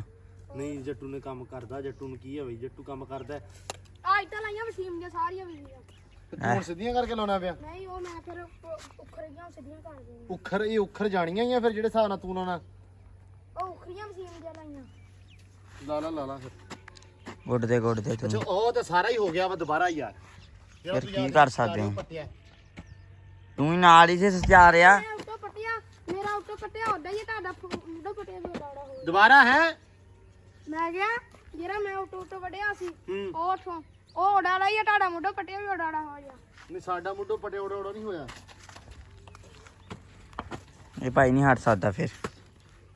Speaker 2: ਨਹੀਂ ਜੱਟੂ ਨੇ ਕੰਮ ਕਰਦਾ। ਜੱਟੂ ਨੂੰ ਕੀ ਹੈ ਬਈ, ਜੱਟੂ ਕੰਮ ਕਰਦਾ।
Speaker 3: ਆ ਇੱਟਾਂ ਲਾਈਆਂ ਵਸੀਮ ਦੀਆਂ ਸਾਰੀਆਂ ਵੀਡੀਆਂ।
Speaker 2: ਤੇ ਤੂੰ ਹੁਣ ਸਿੱਧੀਆਂ ਕਰਕੇ ਲਾਉਣਾ ਪਿਆ?
Speaker 3: ਨਹੀਂ ਉਹ ਮੈਂ ਫਿਰ ਉਖਰੀਆਂ ਸਿੱਧੀਆਂ ਕਰ ਦਿੰਦੀ।
Speaker 2: ਉਖਰ ਇਹ ਉਖਰ ਜਾਣੀਆਂ ਹੀ ਆ ਫਿਰ ਜਿਹੜੇ ਹਿਸਾਬ ਨਾਲ ਤੂੰ ਲਾਉਣਾ।
Speaker 3: ਉਹ ਉਖਰੀਆਂ ਵਸੀਮ ਦੀਆਂ ਲਾਈਆਂ।
Speaker 2: ਲਾ ਲਾ ਫਿਰ।
Speaker 4: ਗੁੱਡਦੇ
Speaker 2: ਅੱਛਾ
Speaker 4: ਤੂੰ
Speaker 2: ਉਹ ਤਾਂ ਸਾਰਾ ਹੀ ਹੋ ਗਿਆ ਵਾ ਦੁਬਾਰਾ ਯਾਰ।
Speaker 4: ਫਿਰ ਕੀ ਕਰ ਸਕਦੇ ਹਾਂ? ਤੂੰ ਹੀ ਨਾਲ ਹੀ ਤੇ ਸਜਾ ਰਿਹਾ।
Speaker 3: ਮੈਂ ਉੱਤੋਂ ਪੱਟਿਆ, ਮੇਰਾ ਉੱਤੋਂ ਪੱਟਿਆ ਉਦਾਂ ਹੀ ਹੈ, ਤੁਹਾਡਾ ਉੱਤੋਂ ਪੱਟਿਆ ਵੀ ਉਡਾੜਾ ਹੋ ਗਿਆ।
Speaker 2: ਦੁਬਾਰਾ ਹੈ?
Speaker 3: ਮੈਂ ਕਿਹਾ ਜਿਹੜਾ ਮੈਂ ਉੱਤੋਂ ਵੱਢਿਆ ਸੀ ਉਹ ਉਥੋਂ ਉਹ ਉਡਾੜਾ ਹੀ ਹੈ, ਤੁਹਾਡਾ ਮੁੱਢੋਂ ਪੱਟਿਆ ਵੀ ਉਡਾੜਾ ਹੋ ਗਿਆ।
Speaker 2: ਨਹੀਂ ਸਾਡਾ ਮੁੱਢੋਂ ਪਟਿਆ ਉੜਾ ਨਹੀਂ ਹੋਇਆ।
Speaker 4: ਇਹ ਭਾਈ ਨਹੀਂ ਹਟ ਸਕਦਾ। ਫਿਰ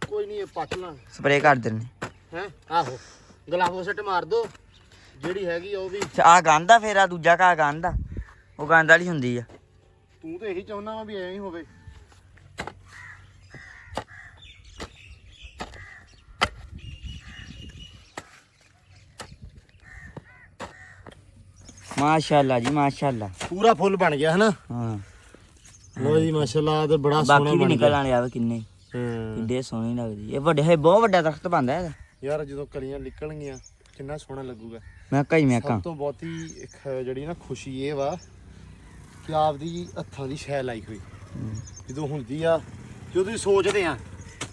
Speaker 2: ਕੋਈ ਨਹੀਂ ਇਹ ਪੱਟ ਲਾਂ।
Speaker 4: ਸਪਰੇਅ ਕਰ ਦਿੰਨੇ
Speaker 2: ਹੈ ਆਹੋ ਗਲਾਫੋ ਸੱਟ ਮਾਰ ਦੋ ਜਿਹੜੀ ਹੈਗੀ ਉਹ ਵੀ।
Speaker 4: ਆ ਗੰਦ ਆ। ਫਿਰ ਆ ਦੂਜਾ ਘਾਹ ਗੰਦ ਆ, ਉਹ ਗੰਦ ਵਾਲੀ ਹੁੰਦੀ ਆ।
Speaker 2: ਤੂੰ ਤਾਂ ਇਹੀ ਚਾਹੁੰਦਾ ਵਾ ਵੀ ਐਂ ਹੀ ਹੋਵੇ।
Speaker 4: ਮਾਸ਼ਾਅੱਲਾ ਜੀ ਮਾਸ਼ਾਅੱਲਾ,
Speaker 2: ਪੂਰਾ ਫੁੱਲ ਬਣ ਗਿਆ ਹਨਾ।
Speaker 4: ਹਾਂ
Speaker 2: ਲੋ ਜੀ ਮਾਸ਼ਾਅੱਲਾ ਤੇ ਬੜਾ ਸੋਹਣਾ
Speaker 4: ਬਾਕੀ ਵੀ
Speaker 2: ਬਣ
Speaker 4: ਨਿਕਲ
Speaker 2: ਗਿਆ।
Speaker 4: ਆਣੇ ਆ ਕਿੰਨੇ ਕਿੰਨੇ ਸੋਹਣੀ ਲੱਗਦੀ। ਇਹ ਵੱਡੇ ਹੈ, ਬਹੁਤ ਵੱਡਾ ਦਰਖਤ ਬਣਦਾ ਇਹਦਾ
Speaker 2: ਯਾਰ। ਜਦੋਂ ਕਲੀਆਂ ਨਿਕਲਣਗੀਆਂ ਕਿੰਨਾ ਸੋਹਣਾ ਲੱਗੂਗਾ।
Speaker 4: ਮੈਂ ਕਈ ਮੈਂ ਕਾਂ
Speaker 2: ਸਭ ਤੋਂ ਬਹੁਤੀ ਜਿਹੜੀ ਨਾ ਖੁਸ਼ੀ ਇਹ ਵਾ ਕਿ ਆਪਦੀ ਹੱਥਾਂ ਦੀ ਸ਼ੈ ਲਾਈ ਹੋਈ ਜਦੋਂ ਹੁੰਦੀ ਆ, ਜਦੋਂ ਤੁਸੀਂ ਸੋਚਦੇ ਆ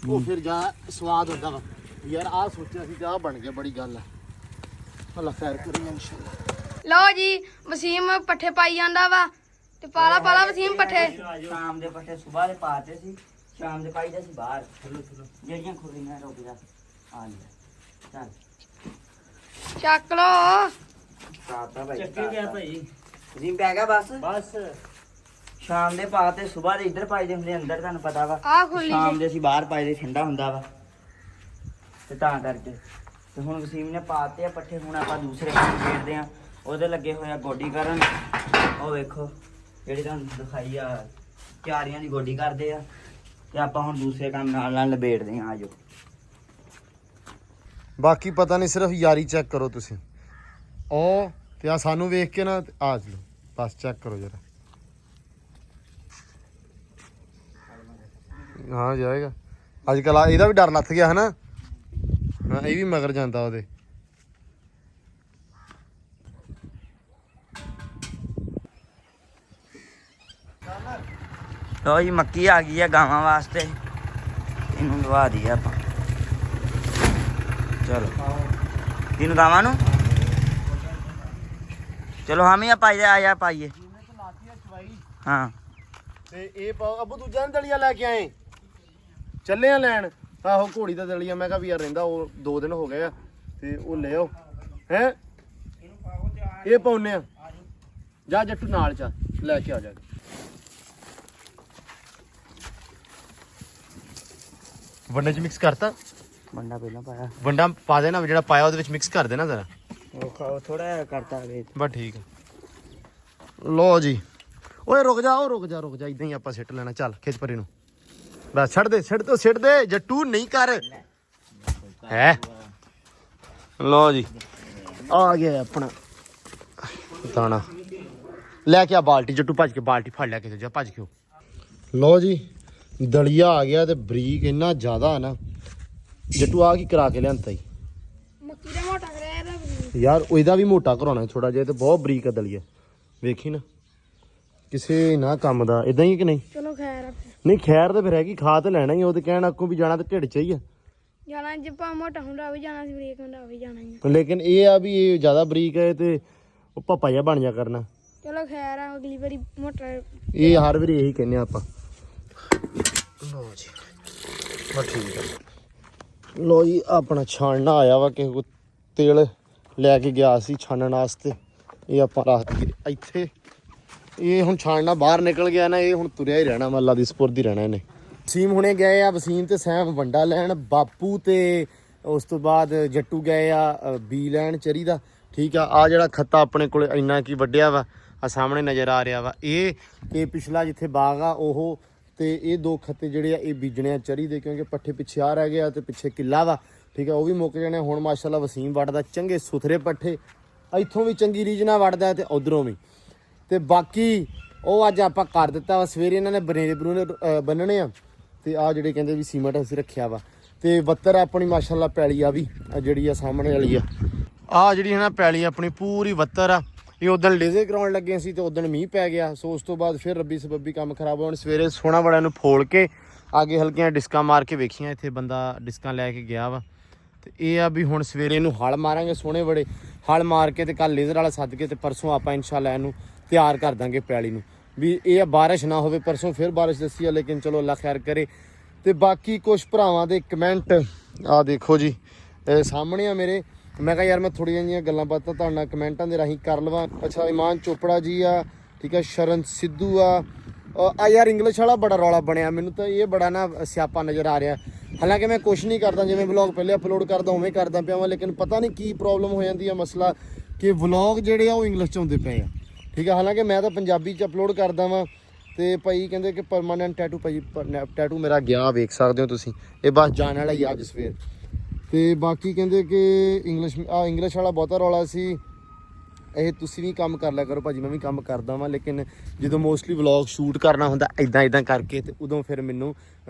Speaker 2: ਉਹ ਫਿਰ ਜਾ ਸਵਾਦ ਹੁੰਦਾ ਵਾ ਯਾਰ। ਆਹ ਸੋਚਿਆ ਸੀ ਤੇ ਆਹ ਬਣ ਗਿਆ, ਬੜੀ ਗੱਲ ਆ। ਅੱਲਾ ਖੈਰ ਕਰੇ ਇਨਸ਼ਾਅੱਲਾ।
Speaker 3: ਲਓ ਜੀ ਵਸੀਮ ਪੱਠੇ ਪਾਈ ਜਾਂਦਾ ਵਾ ਤੇ ਪਾਲਾ ਵਸੀਮ ਪੱਠੇ।
Speaker 4: ਸ਼ਾਮ ਦੇ ਪੱਠੇ ਸਵੇਰ ਦੇ ਪਾਤੇ ਸੀ, ਸ਼ਾਮ ਦੇ ਪਾਈਦੇ ਸੀ ਬਾਹਰ ਜਿਹੜੀਆਂ ਖੁਰੀਆਂ ਰੁਕ ਜਾ ਆ ਲੈ। ਚੱਲ
Speaker 3: ਚੱਕ ਲੋ
Speaker 4: ਸਾਤਾ ਭਾਈ
Speaker 1: ਚੱਕੇ ਗਿਆ ਭਾਈ
Speaker 4: ਜੀ ਪੈ ਗਿਆ ਬਸ
Speaker 1: ਬਸ
Speaker 4: ਸ਼ਾਮ ਦੇ ਪਾ ਤੇ ਸਵੇਰ ਦੇ ਇੱਧਰ ਪਾਈ ਦੇ ਹੁੰਦੇ ਅੰਦਰ ਤੁਹਾਨੂੰ ਪਤਾ ਵਾ
Speaker 3: ਆ ਖੋਲੀ
Speaker 4: ਸ਼ਾਮ ਦੇ ਅਸੀਂ ਬਾਹਰ ਪਾਈ ਦੇ ਠੰਡਾ ਹੁੰਦਾ ਵਾ ਤੇ ਤਾਂ ਕਰਕੇ ਤੇ ਹੁਣ ਵਸੀਮ ਨੇ ਪਾਤੇ ਆ ਪੱਠੇ ਹੁਣ ਆਪਾਂ ਦੂਸਰੇ ਕੰਮ ਖੇਡਦੇ ਆ ਉਹਦੇ ਲੱਗੇ ਹੋਇਆ ਗੋਡੀ ਕਰਨ ਉਹ ਵੇਖੋ ਜਿਹੜੀ ਤੁਹਾਨੂੰ ਦਿਖਾਈ ਆ ਕਿਆਰੀਆਂ ਦੀ ਗੋਡੀ ਕਰਦੇ ਆ ਤੇ ਆਪਾਂ ਹੁਣ ਦੂਸਰੇ ਕੰਮ ਨਾਲ ਨਾਲ ਲਬੇੜਦੇ ਆ ਆਜੋ
Speaker 2: ਬਾਕੀ ਪਤਾ ਨਹੀਂ ਸਿਰਫ ਯਾਰੀ ਚੈੱਕ ਕਰੋ ਤੁਸੀਂ ਉਹ ਤੇ ਆ ਸਾਨੂੰ ਵੇਖ ਕੇ ਨਾ ਆ ਜਾਓ ਬਸ ਚੈੱਕ ਕਰੋ ਜਰਾ ਹਾਂ ਜਾਏਗਾ ਅੱਜ ਕੱਲ ਇਹਦਾ ਵੀ ਡਰ ਲੱਥ ਗਿਆ ਹਨਾ ਹਾਂ ਇਹ ਵੀ ਮਗਰ ਜਾਂਦਾ ਉਹਦੇ
Speaker 4: ਲੋ ਜੀ ਮੱਕੀ ਆ ਗਈ ਆ ਗਾਵਾਂ ਵਾਸਤੇ ਇਹਨੂੰ ਲਵਾ ਦਈਏ ਆਪਾਂ ਚਲੋ ਇਹਨੂੰ ਗਾਵਾਂ ਨੂੰ ਚਲੋ ਹਮ ਹੀ ਪਾਈਏ ਆਇਆ ਪਾਈਏ ਹਾਂ
Speaker 2: ਤੇ ਇਹ ਪਾਓ ਅਬੂ ਦੂਜਾ ਨੇ ਦਲੀਆ ਲੈ ਕੇ ਆਏ ਚੱਲੇ ਆ ਲੈਣ ਆਹੋ ਘੋੜੀ ਦਾ ਦਲੀਆ ਮੈਂ ਕਿਹਾ ਵੀ ਯਾਰ ਰਹਿੰਦਾ ਉਹ 2 ਦਿਨ ਹੋ ਗਏ ਆ ਤੇ ਉਹ ਲੈ ਆਓ ਹੈ ਇਹ ਪਾਉਨੇ ਆ ਜਾ ਜੱਟੂ ਨਾਲ ਚਾ ਲੈ ਕੇ ਆ ਜਾ ਵੰਡੇ ਚ ਮਿਕਸ ਕਰਤਾ
Speaker 4: ਬੰਦਾ ਪਹਿਲਾਂ ਪਾਇਆ
Speaker 2: ਵੰਡਾ ਪਾ ਦੇਣਾ ਜਿਹੜਾ ਪਾਇਆ ਉਹਦੇ ਵਿੱਚ ਮਿਕਸ ਕਰ ਦੇਣਾ ਜ਼ਰਾ
Speaker 4: ਉਹ ਥੋੜਾ ਕਰਤਾ ਵੇ
Speaker 2: ਬਸ ਠੀਕ ਹੈ ਲੋ ਜੀ ਓਏ ਰੁਕ ਜਾ ਇਦਾਂ ਹੀ ਆਪਾਂ ਸਿੱਟ ਲੈਣਾ ਚੱਲ ਖਿੱਚ ਪਰੇ ਨੂੰ ਬਸ ਛੱਡ ਦੇ ਜੱਟੂ ਨਹੀਂ ਕਰ ਹੈ ਲੋ ਜੀ ਆ ਗਿਆ ਆਪਣਾ ਦਾਣਾ ਲੈ ਕੇ ਆ ਬਾਲਟੀ ਜੱਟੂ ਭੱਜ ਕੇ ਬਾਲਟੀ ਫੜ ਲਿਆ ਕਿਤੇ ਜਾ ਭੱਜ ਕੇ ਲੋ ਜੀ ਦਲੀਆ ਆ ਗਿਆ ਤੇ ਬਰੀਕ ਇੰਨਾ ਜ਼ਿਆਦਾ ਨਾ ਜੱਟੂ ਆ ਕੀ ਕਰਾ ਕੇ ਲਿਆਂਤਾ ਹੀ
Speaker 3: ਮੱਕੀ ਦਾ ਮੋਟਾ ਕਰਿਆ ਇਹਦਾ
Speaker 2: ਯਾਰ ਇਹਦਾ ਵੀ ਮੋਟਾ ਕਰਾਉਣਾ ਥੋੜਾ ਜਿਹਾ ਤੇ ਬਹੁਤ ਬਰੀਕ ਆ ਦਲੀਆ ਵੇਖੀ ਨਾ ਕਿਸੇ ਨਾ ਕੰਮ ਦਾ ਇਦਾਂ ਹੀ ਕਿ ਨਹੀਂ
Speaker 3: ਚਲੋ ਖੈਰ ਆ
Speaker 2: ਨਹੀਂ ਖੈਰ ਤੇ ਫਿਰ ਹੈਗੀ ਖਾ ਤੇ ਲੈਣਾ ਹੀ ਉਹ ਤੇ ਕਹਿਣ ਅੱਕੂ ਵੀ ਜਾਣਾ ਤੇ ਢਿੱਡ ਚ ਹੀ ਆ
Speaker 3: ਜਾਣਾ ਜੇ ਪਾ ਮੋਟਾ ਹੁੰਦਾ ਵੀ ਜਾਣਾ ਸੀ ਬਰੀਕ ਹੁੰਦਾ ਵੀ ਜਾਣਾ ਹੀ ਆ।
Speaker 2: ਲੇਕਿਨ ਇਹ ਆ ਵੀ ਇਹ ਜ਼ਿਆਦਾ ਬਰੀਕ ਹੈ ਤੇ ਉਹ ਪਪਾ ਜਿਹਾ ਬਣ ਜਾ ਕਰਨਾ
Speaker 3: ਚਲੋ ਖੈਰ ਆ ਅਗਲੀ ਵਾਰੀ ਮੋਟਾ
Speaker 2: ਇਹ ਹਰ ਵਾਰੀ ਇਹੀ ਕਹਿੰਦੇ ਆਪਾਂ ਲੋ ਜੀ ਬਸ ਠੀਕ ਹੈ ਲੋ ਜੀ ਆਪਣਾ ਛਾਣਨਾ ਆਇਆ ਵਾ ਕਿਸੇ ਕੋ ਤੇਲ ਲੈ ਕੇ ਗਿਆ ਸੀ ਛਾਣਨ ਵਾਸਤੇ ਇਹ ਆਪਾਂ ਰੱਖ ਦਈਏ ਇੱਥੇ ਇਹ ਹੁਣ ਛਾਣਨਾ ਬਾਹਰ ਨਿਕਲ ਗਿਆ ਨਾ ਇਹ ਹੁਣ ਤੁਰਿਆ ਹੀ ਰਹਿਣਾ ਮੱਲਾ ਦੀ ਸਪੁਰਦ ਹੀ ਰਹਿਣਾ ਇਹਨੇ ਵਸੀਮ ਹੁਣੇ ਗਏ ਆ ਵਸੀਮ ਤੇ ਸੈਮ ਵੰਡਾ ਲੈਣ ਬਾਪੂ ਤੇ ਉਸ ਤੋਂ ਬਾਅਦ ਜੱਟੂ ਗਏ ਆ ਬੀ ਲੈਣ ਚਰੀ ਦਾ ਠੀਕ ਆ ਜਿਹੜਾ ਖੱਤਾ ਆਪਣੇ ਕੋਲ ਇੰਨਾ ਕੀ ਵੱਡਿਆ ਵਾ ਆ ਸਾਹਮਣੇ ਨਜ਼ਰ ਆ ਰਿਹਾ ਵਾ ਇਹ ਪਿਛਲਾ ਜਿੱਥੇ ਬਾਗ ਆ ਉਹ ਤੇ ਇਹ 2 ਖੱਤੇ ਜਿਹੜੇ ਆ ਇਹ ਬੀਜਣੇ ਆ ਚਰੀ ਦੇ ਕਿਉਂਕਿ ਪੱਠੇ ਪਿੱਛੇ ਆ ਰਹਿ ਗਿਆ ਤੇ ਪਿੱਛੇ ਕਿੱਲਾ ਵਾ ਠੀਕ ਆ ਉਹ ਵੀ ਮੁੱਕ ਜਾਣੇ ਹੁਣ ਮਾਸ਼ਾਅੱਲਾ ਵਸੀਮ ਵੱਢਦਾ ਚੰਗੇ ਸੁਥਰੇ ਪੱਠੇ ਇੱਥੋਂ ਵੀ ਚੰਗੀ ਰੀਝ ਨਾਲ ਵੱਢਦਾ ਤੇ ਉਧਰੋਂ ਵੀ ਤੇ ਬਾਕੀ ਉਹ ਅੱਜ ਆਪਾਂ ਕਰ ਦਿੱਤਾ ਵਾ ਸਵੇਰੇ ਇਹਨਾਂ ਨੇ ਬਨੇਰੇ ਬਰੂਨੇ ਬੰਨਣੇ ਆ ਤੇ ਆ ਜਿਹੜੇ ਕਹਿੰਦੇ ਵੀ ਸੀਮੈਂਟ ਅਸੀਂ ਰੱਖਿਆ ਵਾ ਤੇ ਵੱਤਰ ਆਪਣੀ ਮਾਸ਼ਾਅੱਲਾ ਪੈਲੀ ਆ ਵੀ ਜਿਹੜੀ ਆ ਸਾਹਮਣੇ ਵਾਲੀ ਆ ਜਿਹੜੀ ਹੈ ਨਾ ਪੈਲੀ ਆਪਣੀ ਪੂਰੀ ਵੱਤਰ ਆ ਇਹ ਉਦੋਂ ਲੇਜ਼ਰ ਕਰਾਉਣ ਲੱਗੇ ਸੀ ਤੇ ਉਦੋਂ ਮੀਂਹ ਪੈ ਗਿਆ ਸੋ ਉਸ ਤੋਂ ਬਾਅਦ ਫਿਰ ਰੱਬੀ ਸਬੱਬੀ ਕੰਮ ਖਰਾਬ ਹੋਣ ਸਵੇਰੇ ਸੋਹਣਾ ਬੜਿਆਂ ਨੂੰ ਫੋਲ ਕੇ ਅੱਗੇ ਹਲਕੀਆਂ ਡਿਸਕਾਂ ਮਾਰ ਕੇ ਵੇਖੀਆਂ ਇੱਥੇ ਬੰਦਾ ਡਿਸਕਾਂ ਲੈ ਕੇ ਗਿਆ ਵਾ ਤੇ ਇਹ ਆ ਵੀ ਹੁਣ ਸਵੇਰੇ ਇਹਨੂੰ ਹਲ ਮਾਰਾਂਗੇ ਸੋਹਣੇ ਬੜੇ ਹਲ ਮਾਰ ਕੇ ਤੇ ਕੱਲ ਲੇਜ਼ਰ ਵਾਲਾ ਸੱਦ ਕੇ ਤੇ ਪਰਸੋਂ ਆਪਾਂ ਇਨਸ਼ਾਅੱਲਾ ਇਹਨੂੰ ਤਿਆਰ ਕਰ ਦਾਂਗੇ ਪੈਲੀ ਨੂੰ ਵੀ ਇਹ ਬਾਰਿਸ਼ ਨਾ ਹੋਵੇ ਪਰਸੋਂ ਫਿਰ ਬਾਰਿਸ਼ ਦੱਸੀ ਆ ਲੇਕਿਨ ਚਲੋ ਅੱਲਾ ਖੈਰ ਕਰੇ ਤੇ ਬਾਕੀ ਕੁਝ ਭਰਾਵਾਂ ਦੇ ਕਮੈਂਟ ਆ ਦੇਖੋ ਜੀ ਇਹ ਸਾਹਮਣੇ ਆ ਮੇਰੇ ਮੈਂ ਕਿਹਾ ਯਾਰ ਮੈਂ ਥੋੜ੍ਹੀਆਂ ਜਿਹੀਆਂ ਗੱਲਾਂ ਬਾਤਾਂ ਤੁਹਾਡੇ ਨਾਲ ਕਮੈਂਟਾਂ ਦੇ ਰਾਹੀਂ ਕਰ ਲਵਾਂ ਅੱਛਾ ਇਮਾਨ ਚੋਪੜਾ ਜੀ ਆ ਠੀਕ ਆ ਸ਼ਰਨ ਸਿੱਧੂ ਆ ਯਾਰ ਇੰਗਲਿਸ਼ ਵਾਲਾ ਬੜਾ ਰੌਲਾ ਬਣਿਆ ਮੈਨੂੰ ਤਾਂ ਇਹ ਬੜਾ ਨਾ ਸਿਆਪਾ ਨਜ਼ਰ ਆ ਰਿਹਾ ਹਾਲਾਂਕਿ ਮੈਂ ਕੁਛ ਨਹੀਂ ਕਰਦਾ ਜਿਵੇਂ ਵਲੌਗ ਪਹਿਲੇ ਅਪਲੋਡ ਕਰਦਾ ਉਵੇਂ ਕਰਦਾ ਪਿਆ ਵਾਂ ਲੇਕਿਨ ਪਤਾ ਨਹੀਂ ਕੀ ਪ੍ਰੋਬਲਮ ਹੋ ਜਾਂਦੀ ਆ ਮਸਲਾ ਕਿ ਵਲੌਗ ਜਿਹੜੇ ਆ ਉਹ ਇੰਗਲਿਸ਼ 'ਚ ਆਉਂਦੇ ਪਏ ਆ ਠੀਕ ਆ ਹਾਲਾਂਕਿ ਮੈਂ ਤਾਂ ਪੰਜਾਬੀ 'ਚ ਅਪਲੋਡ ਕਰਦਾ ਵਾਂ ਤੇ ਭਾਈ ਕਹਿੰਦੇ ਕਿ ਪਰਮਾਨੈਂਟ ਟੈਟੂ ਭਾਈ ਟੈਟੂ ਮੇਰਾ ਗਿਆ ਵੇਖ ਸਕਦੇ ਹੋ ਤੁਸੀਂ ਇਹ ਬਸ ਜਾਣ ਵਾਲਾ ਹੀ ਅੱਜ ਸਵੇਰ ਤੇ ਬਾਕੀ ਕਹਿੰਦੇ ਕਿ ਇੰਗਲਿਸ਼ ਵਾਲਾ ਬਹੁਤਾ ਰੌਲਾ ਸੀ ਇਹ ਤੁਸੀਂ ਵੀ ਕੰਮ ਕਰ ਲਿਆ ਕਰੋ ਭਾਜੀ ਮੈਂ ਵੀ ਕੰਮ ਕਰਦਾ ਵਾਂ ਲੇਕਿਨ ਜਦੋਂ ਮੋਸਟਲੀ ਵਲੌਗ ਸ਼ੂਟ ਕਰਨਾ ਹੁੰਦਾ ਇਦਾਂ ਕਰਕੇ ਤੇ ਉਦੋਂ ਫਿਰ ਮੈਨੂੰ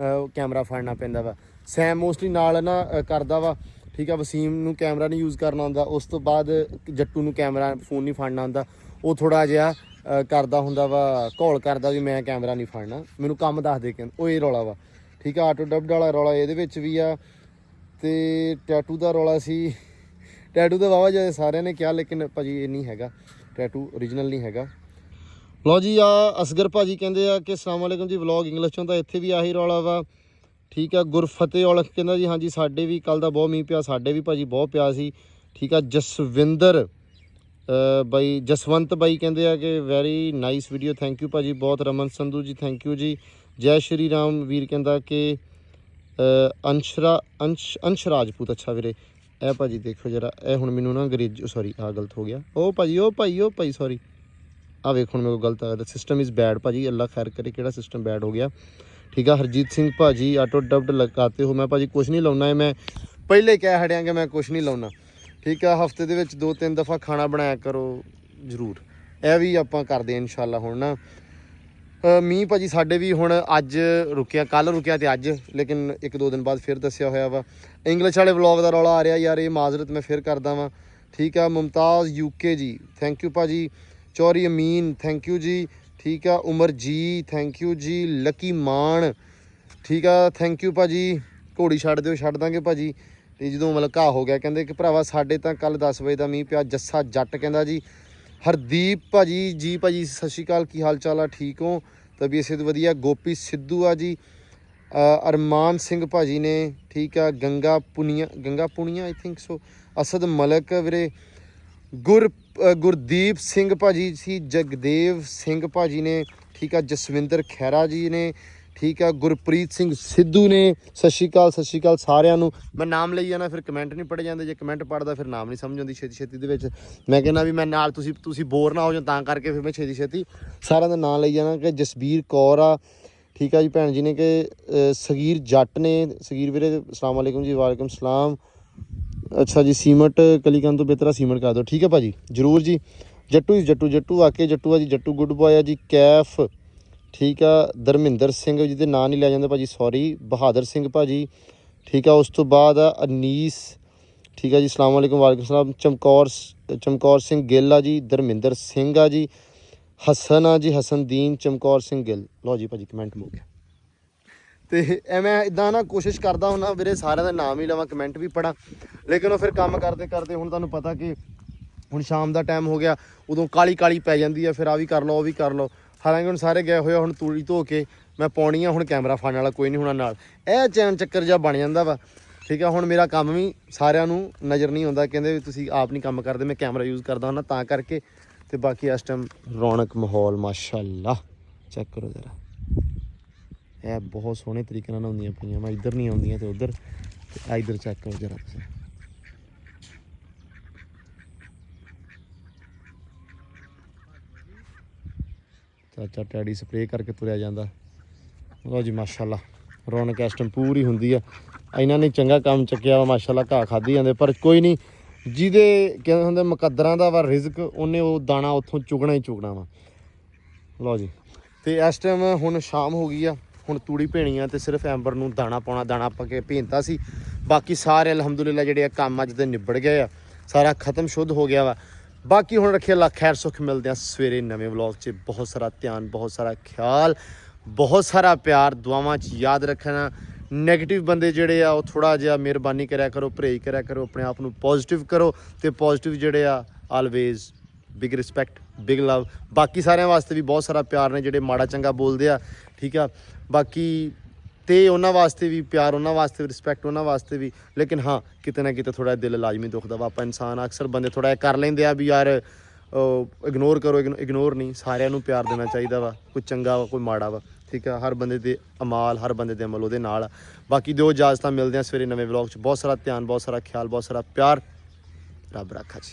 Speaker 2: ਕੈਮਰਾ ਫੜਨਾ ਪੈਂਦਾ ਵਾ ਸੈਮ ਮੋਸਟਲੀ ਨਾਲ ਨਾ ਕਰਦਾ ਵਾ ਠੀਕ ਆ ਵਸੀਮ ਨੂੰ ਕੈਮਰਾ ਨਹੀਂ ਯੂਜ਼ ਕਰਨਾ ਹੁੰਦਾ ਉਸ ਤੋਂ ਬਾਅਦ ਜੱਟੂ ਨੂੰ ਕੈਮਰਾ ਫੋਨ ਨਹੀਂ ਫੜਨਾ ਹੁੰਦਾ ਉਹ ਥੋੜਾ ਜਿਹਾ ਕਰਦਾ ਹੁੰਦਾ ਵਾ ਘੋਲ ਕਰਦਾ ਵੀ ਮੈਂ ਕੈਮਰਾ ਨਹੀਂ ਫੜਨਾ ਮੈਨੂੰ ਕੰਮ ਦੱਸ ਦੇ ਕਹਿੰਦਾ ਉਹ ਇਹ ਰੌਲਾ ਵਾ ਠੀਕ ਆ ਆਟੋ ਡਬਡ ਵਾਲਾ ਰੌਲਾ ਇਹਦੇ ਵਿੱਚ ਵੀ ਆ ਤੇ ਟੈਟੂ ਦਾ ਰੌਲਾ ਸੀ ਟੈਟੂ ਦਾ ਵਾਵਾ ਜਿਆਦਾ ਸਾਰਿਆਂ ਨੇ ਕਿਹਾ ਲੇਕਿਨ ਭਾਜੀ ਇਹ ਨਹੀਂ ਹੈਗਾ ਟੈਟੂ ਓਰੀਜਨਲ ਨਹੀਂ ਹੈਗਾ ਲਓ ਜੀ ਆ ਅਸਗਰ ਭਾਜੀ ਕਹਿੰਦੇ ਆ ਕਿ ਅਸਲਾਮ ਵਾਲੇਕੁਮ ਜੀ ਵਲੌਗ ਇੰਗਲਿਸ਼ ਚੋਂ ਤਾਂ ਇੱਥੇ ਵੀ ਆਹੀ ਰੌਲਾ ਵਾ ਠੀਕ ਆ। ਗੁਰਫਤਿਹ ਔਲਖ ਕਹਿੰਦਾ ਜੀ ਹਾਂਜੀ ਸਾਡੇ ਵੀ ਕੱਲ ਦਾ ਬਹੁਤ ਮੀਂਹ ਪਿਆ, ਸਾਡੇ ਵੀ ਭਾਜੀ ਬਹੁਤ ਪਿਆ ਸੀ। ਠੀਕ ਆ। ਜਸਵਿੰਦਰ ਬਾਈ ਜਸਵੰਤ ਬਾਈ ਕਹਿੰਦੇ ਆ ਕਿ very nice video, thank you ਭਾਜੀ ਬਹੁਤ। ਰਮਨ ਸੰਧੂ ਜੀ ਥੈਂਕ ਯੂ ਜੀ। ਜੈ ਸ਼੍ਰੀ ਰਾਮ ਵੀਰ ਕਹਿੰਦਾ ਕਿ ਅੰਸ਼ ਰਾਜਪੂਤ, ਅੱਛਾ ਵੀਰੇ। ਇਹ ਭਾਜੀ ਦੇਖੋ ਜਰਾ, ਇਹ ਹੁਣ ਮੈਨੂੰ ਨਾ ਅੰਗਰੇਜ਼ੀ ਸੌਰੀ ਆਹ ਗਲਤ ਹੋ ਗਿਆ। ਉਹ ਭਾਈ ਸੌਰੀ, ਆਹ ਵੇਖੋ ਹੁਣ ਮੇਰੇ ਕੋਲ ਗਲਤ ਆ ਗਿਆ। ਸਿਸਟਮ ਇਜ਼ ਬੈਡ ਭਾਜੀ, ਅੱਲਾ ਖੈਰ ਕਰੇ ਕਿਹੜਾ ਸਿਸਟਮ ਬੈਡ ਹੋ ਗਿਆ। ਠੀਕ ਆ। ਹਰਜੀਤ ਸਿੰਘ ਭਾਜੀ ਆਟੋ ਡਬਡ ਲਗਾਤੇ ਹੋ। ਮੈਂ ਭਾਜੀ ਕੁਛ ਨਹੀਂ ਲਾਉਣਾ ਹੈ, ਮੈਂ ਪਹਿਲੇ ਕਹਿ ਹਟਿਆ ਕਿ ਮੈਂ ਕੁਛ ਨਹੀਂ ਲਾਉਣਾ। ਠੀਕ ਆ। ਹਫਤੇ ਦੇ ਵਿੱਚ 2-3 ਦਫਾ ਖਾਣਾ ਬਣਾਇਆ ਕਰੋ ਜ਼ਰੂਰ, ਇਹ ਵੀ ਆਪਾਂ ਕਰਦੇ ਹਾਂ ਇਨਸ਼ਾਅੱਲਾ। ਹੁਣ ਨਾ ਮੀਂਹ ਭਾਜੀ ਸਾਡੇ ਵੀ ਹੁਣ ਅੱਜ ਰੁਕਿਆ, ਕੱਲ ਰੁਕਿਆ ਤੇ ਅੱਜ, ਲੇਕਿਨ 1-2 ਦਿਨ ਬਾਅਦ ਫਿਰ ਦੱਸਿਆ ਹੋਇਆ ਵਾ। ਇੰਗਲਿਸ਼ ਵਾਲੇ ਵਲੌਗ ਦਾ ਰੌਲਾ ਆ ਰਿਹਾ ਯਾਰ, ਇਹ ਮਾਜ਼ਰਤ ਮੈਂ ਫਿਰ ਕਰਦਾ ਵਾਂ। ਠੀਕ ਆ। ਮੁਮਤਾਜ਼ UK ਜੀ ਥੈਂਕ ਯੂ ਭਾਜੀ। ਚੌਰੀ ਅਮੀਨ ਥੈਂਕ ਯੂ ਜੀ। ਠੀਕ ਆ। ਉਮਰ ਜੀ ਥੈਂਕ ਯੂ ਜੀ। ਲੱਕੀ ਮਾਨ ਠੀਕ ਆ ਥੈਂਕ ਯੂ ਭਾਜੀ। ਘੋੜੀ ਛੱਡ ਦਿਓ, ਛੱਡ ਦਾਂਗੇ ਭਾਜੀ। ਤੇ ਜਦੋਂ ਮਤਲਬ ਘਾਹ ਹੋ ਗਿਆ ਕਹਿੰਦੇ ਕਿ ਭਰਾਵਾ ਸਾਡੇ ਤਾਂ ਕੱਲ 10 ਵਜੇ ਦਾ ਮੀਂਹ ਪਿਆ। ਜੱਸਾ ਜੱਟ ਕਹਿੰਦਾ ਜੀ। ਹਰਦੀਪ ਭਾਜੀ ਜੀ ਭਾਜੀ ਸਤਿ ਸ਼੍ਰੀ ਅਕਾਲ, ਕੀ ਹਾਲ ਚਾਲ ਆ, ਠੀਕ ਹੋ? ਤਬੀਅਤ ਸਿਹਤ ਵਧੀਆ। ਗੋਪੀ ਸਿੱਧੂ ਆ ਜੀ। ਅਰਮਾਨ ਸਿੰਘ ਭਾਜੀ ਨੇ। ਠੀਕ ਆ। Ganga Punia I think so. Asad Malak ਵੀਰੇ। ਗੁਰਦੀਪ ਸਿੰਘ ਭਾਜੀ ਸੀ। ਜਗਦੇਵ ਸਿੰਘ ਭਾਜੀ ਨੇ। ਠੀਕ ਆ। ਜਸਵਿੰਦਰ ਖਹਿਰਾ ਜੀ ਨੇ। ਠੀਕ ਆ। ਗੁਰਪ੍ਰੀਤ ਸਿੰਘ ਸਿੱਧੂ ਨੇ। ਸਤਿ ਸ਼੍ਰੀ ਅਕਾਲ ਸਾਰਿਆਂ ਨੂੰ। ਮੈਂ ਨਾਮ ਲਈ ਜਾਣਾ ਫਿਰ ਕਮੈਂਟ ਨਹੀਂ ਪੜ੍ਹੇ ਜਾਂਦੇ, ਜੇ ਕਮੈਂਟ ਪੜ੍ਹਦਾ ਫਿਰ ਨਾਮ ਨਹੀਂ ਸਮਝ ਆਉਂਦੀ ਛੇਤੀ ਦੇ ਵਿੱਚ। ਮੈਂ ਕਹਿੰਦਾ ਵੀ ਮੈਂ ਨਾਲ ਤੁਸੀਂ ਬੋਰ ਨਾ ਹੋ ਜਾਓ, ਤਾਂ ਕਰਕੇ ਫਿਰ ਮੈਂ ਛੇਤੀ ਸਾਰਿਆਂ ਦਾ ਨਾਮ ਲਈ ਜਾਣਾ। ਕਿ ਜਸਬੀਰ ਕੌਰ ਆ। ਠੀਕ ਆ ਜੀ। ਭੈਣ ਜੀ ਨੇ ਕਿ ਸਗੀਰ ਜੱਟ ਨੇ। ਸਗੀਰ ਵੀਰੇ ਅਸਲਾਮ ਵਾਲੇਕੁਮ ਜੀ। ਵਾਲੇਕੁਮ ਸਲਾਮ। ਅੱਛਾ ਜੀ। ਸੀਮਟ ਕਲੀਕੰਦ ਤੋਂ ਬਿਹਤਰ ਸੀਮਟ ਕਰ ਦਿਓ। ਠੀਕ ਹੈ ਭਾਜੀ ਜ਼ਰੂਰ ਜੀ। ਜੱਟੂ ਆ ਕੇ ਜੱਟੂ ਆ ਜੀ। ਜੱਟੂ ਗੁੱਡ ਬॉय ਆ ਜੀ। ਕੈਫ ਠੀਕ ਆ। ਧਰਮਿੰਦਰ ਸਿੰਘ ਜੀ ਦੇ ਨਾਂ ਨਹੀਂ ਲਿਆ ਜਾਂਦਾ ਭਾਜੀ ਸੌਰੀ। ਬਹਾਦਰ ਸਿੰਘ ਭਾਜੀ। ਠੀਕ ਆ। ਉਸ ਤੋਂ ਬਾਅਦ ਆ ਅਨੀਸ। ਠੀਕ ਆ ਜੀ। ਅਸਲਾਮ ਵਾਲੇਕੁਮ ਵਾਲੇਕੁਮ ਸਲਾਮ। ਚਮਕੌਰ ਸਿੰਘ ਗਿੱਲ ਆ ਜੀ। ਧਰਮਿੰਦਰ ਸਿੰਘ ਆ ਜੀ। ਹਸਨ ਆ ਜੀ। ਹਸਨਦੀਨ ਚਮਕੌਰ ਸਿੰਘ ਗਿੱਲ। ਲਓ ਜੀ ਭਾਜੀ ਕਮੈਂਟ ਮੁੱਕ ਗਿਆ। ਤੇ ਐਵੇਂ ਇੱਦਾਂ ਨਾ ਕੋਸ਼ਿਸ਼ ਕਰਦਾ ਹੁੰਦਾ ਵੀਰੇ ਸਾਰਿਆਂ ਦਾ ਨਾਮ ਹੀ ਲਵਾਂ, ਕਮੈਂਟ ਵੀ ਪੜਾਂ, ਲੇਕਿਨ ਉਹ ਫਿਰ ਕੰਮ ਕਰਦੇ ਹੁਣ ਤੁਹਾਨੂੰ ਪਤਾ ਕਿ ਹੁਣ ਸ਼ਾਮ ਦਾ ਟਾਈਮ ਹੋ ਗਿਆ, ਉਦੋਂ ਕਾਲੀ ਪੈ ਜਾਂਦੀ ਆ। ਫਿਰ ਆ ਵੀ ਕਰ ਲਓ, ਉਹ ਵੀ ਕਰ ਲਓ। ਹਾਲਾਂਕਿ ਹੁਣ ਸਾਰੇ ਗਏ ਹੋਏ, ਹੁਣ ਤੂੜੀ ਧੋ ਕੇ ਮੈਂ ਪਾਉਣੀ ਆ। ਹੁਣ ਕੈਮਰਾ ਫੜਨ ਵਾਲਾ ਕੋਈ ਨਹੀਂ ਹੋਣਾ ਨਾਲ, ਇਹ ਚੈਨ ਚੱਕਰ ਜਿਹਾ ਬਣ ਜਾਂਦਾ ਵਾ। ਠੀਕ ਆ। ਹੁਣ ਮੇਰਾ ਕੰਮ ਵੀ ਸਾਰਿਆਂ ਨੂੰ ਨਜ਼ਰ ਨਹੀਂ ਆਉਂਦਾ, ਕਹਿੰਦੇ ਵੀ ਤੁਸੀਂ ਆਪ ਨਹੀਂ ਕੰਮ ਕਰਦੇ, ਮੈਂ ਕੈਮਰਾ ਯੂਜ਼ ਕਰਦਾ ਹੁੰਦਾ ਤਾਂ ਕਰਕੇ। ਤੇ ਬਾਕੀ ਇਸ ਟਾਈਮ ਰੌਣਕ ਮਾਹੌਲ ਮਾਸ਼ਾਅੱਲਾ ਚੈੱਕ ਕਰੋ ਜ਼ਰਾ, ਇਹ ਬਹੁਤ ਸੋਹਣੇ ਤਰੀਕੇ ਨਾਲ ਹੁੰਦੀਆਂ ਪਈਆਂ। ਮੈਂ ਇੱਧਰ ਨਹੀਂ ਆਉਂਦੀਆਂ ਤੇ ਉੱਧਰ, ਤੇ ਇੱਧਰ ਚੈੱਕ ਕਰੋ ਜ਼ਰਾ ਤੁਸੀਂ। ਚਾਚਾ ਟੈਡੀ ਸਪਰੇਅ ਕਰਕੇ ਤੁਰਿਆ ਜਾਂਦਾ। ਲਓ ਜੀ ਮਾਸ਼ਾਅੱਲਾ ਰੌਣਕ ਇਸ ਟਾਈਮ ਪੂਰੀ ਹੁੰਦੀ ਆ। ਇਹਨਾਂ ਨੇ ਚੰਗਾ ਕੰਮ ਚੱਕਿਆ ਵਾ ਮਾਸ਼ਾਅੱਲਾ। ਘਾਹ ਖਾਧੀ ਜਾਂਦੇ, ਪਰ ਕੋਈ ਨਹੀਂ, ਜਿਹਦੇ ਕਹਿੰਦੇ ਹੁੰਦੇ ਮੁਕੱਦਰਾਂ ਦਾ ਵਾ ਰਿਜ਼ਕ, ਉਹਨੇ ਉਹ ਦਾਣਾ ਉੱਥੋਂ ਚੁਗਣਾ ਹੀ ਚੁਗਣਾ ਵਾ। ਲਓ ਜੀ। ਤੇ ਇਸ ਟਾਈਮ ਹੁਣ ਸ਼ਾਮ ਹੋ ਗਈ ਆ, ਹੁਣ ਤੂੜੀ ਭੇਣੀ ਆ ਤੇ ਸਿਰਫ ਐਂਬਰ ਨੂੰ ਦਾਣਾ ਪਾਉਣਾ, ਦਾਣਾ ਪਾ ਕੇ ਭੇਜਤਾ ਸੀ। ਬਾਕੀ ਸਾਰੇ ਅਲਹਮਦੁਲਿਲਾ ਜਿਹੜੇ ਆ ਕੰਮ ਅੱਜ ਦੇ ਨਿਬੜ ਗਏ ਆ, ਸਾਰਾ ਖਤਮ ਸ਼ੁੱਧ ਹੋ ਗਿਆ ਵਾ। ਬਾਕੀ ਹੁਣ ਰੱਖੇ ਅੱਲਾ ਖੈਰ ਸੁੱਖ, ਮਿਲਦੇ ਆ ਸਵੇਰੇ ਨਵੇਂ ਵਲੌਗ 'ਚ। ਬਹੁਤ ਸਾਰਾ ਧਿਆਨ, ਬਹੁਤ ਸਾਰਾ ਖਿਆਲ, ਬਹੁਤ ਸਾਰਾ ਪਿਆਰ, ਦੁਆਵਾਂ 'ਚ ਯਾਦ ਰੱਖਣਾ। ਨੈਗੇਟਿਵ ਬੰਦੇ ਜਿਹੜੇ ਆ ਉਹ ਥੋੜ੍ਹਾ ਜਿਹਾ ਮਿਹਰਬਾਨੀ ਕਰਿਆ ਕਰੋ, ਪਰਹੇਜ਼ ਕਰਿਆ ਕਰੋ, ਆਪਣੇ ਆਪ ਨੂੰ ਪੋਜ਼ਿਟਿਵ ਕਰੋ। ਤੇ ਪੋਜ਼ਿਟਿਵ ਜਿਹੜੇ ਆ ਆਲਵੇਜ਼ ਬਿਗ ਰਿਸਪੈਕਟ, ਬਿਗ ਲਵ। ਬਾਕੀ ਸਾਰਿਆਂ ਵਾਸਤੇ ਵੀ ਬਹੁਤ ਸਾਰਾ ਪਿਆਰ ਨੇ ਜਿਹੜੇ ਮਾੜਾ ਚੰਗਾ ਬੋਲਦੇ ਆ। ਠੀਕ ਆ। ਬਾਕੀ ਤੇ ਉਹਨਾਂ ਵਾਸਤੇ ਵੀ ਪਿਆਰ, ਉਹਨਾਂ ਵਾਸਤੇ ਵੀ ਰਿਸਪੈਕਟ, ਉਹਨਾਂ ਵਾਸਤੇ ਵੀ। ਲੇਕਿਨ ਹਾਂ ਕਿਤੇ ਨਾ ਕਿਤੇ ਥੋੜ੍ਹਾ ਦਿਲ ਲਾਜ਼ਮੀ ਦੁਖਦਾ ਵਾ। ਆਪਾਂ ਇਨਸਾਨ ਅਕਸਰ ਬੰਦੇ ਥੋੜ੍ਹਾ ਜਿਹਾ ਕਰ ਲੈਂਦੇ ਆ ਵੀ ਯਾਰ ਇਗਨੋਰ ਕਰੋ। ਇਗਨੋਰ ਨਹੀਂ, ਸਾਰਿਆਂ ਨੂੰ ਪਿਆਰ ਦੇਣਾ ਚਾਹੀਦਾ ਵਾ। ਕੋਈ ਚੰਗਾ ਵਾ, ਕੋਈ ਮਾੜਾ ਵਾ। ਠੀਕ ਆ। ਹਰ ਬੰਦੇ ਦੇ ਅਮਾਲ, ਹਰ ਬੰਦੇ ਦੇ ਅਮਲ ਉਹਦੇ ਨਾਲ। ਬਾਕੀ ਦਿਓ ਇਜਾਜ਼ਤਾਂ, ਮਿਲਦੇ ਆ ਸਵੇਰੇ ਨਵੇਂ ਵਲੌਗ 'ਚ। ਬਹੁਤ ਸਾਰਾ ਧਿਆਨ, ਬਹੁਤ ਸਾਰਾ ਖਿਆਲ, ਬਹੁਤ ਸਾਰਾ ਪਿਆਰ। ਰੱਬ ਰਾਖਾ ਜੀ।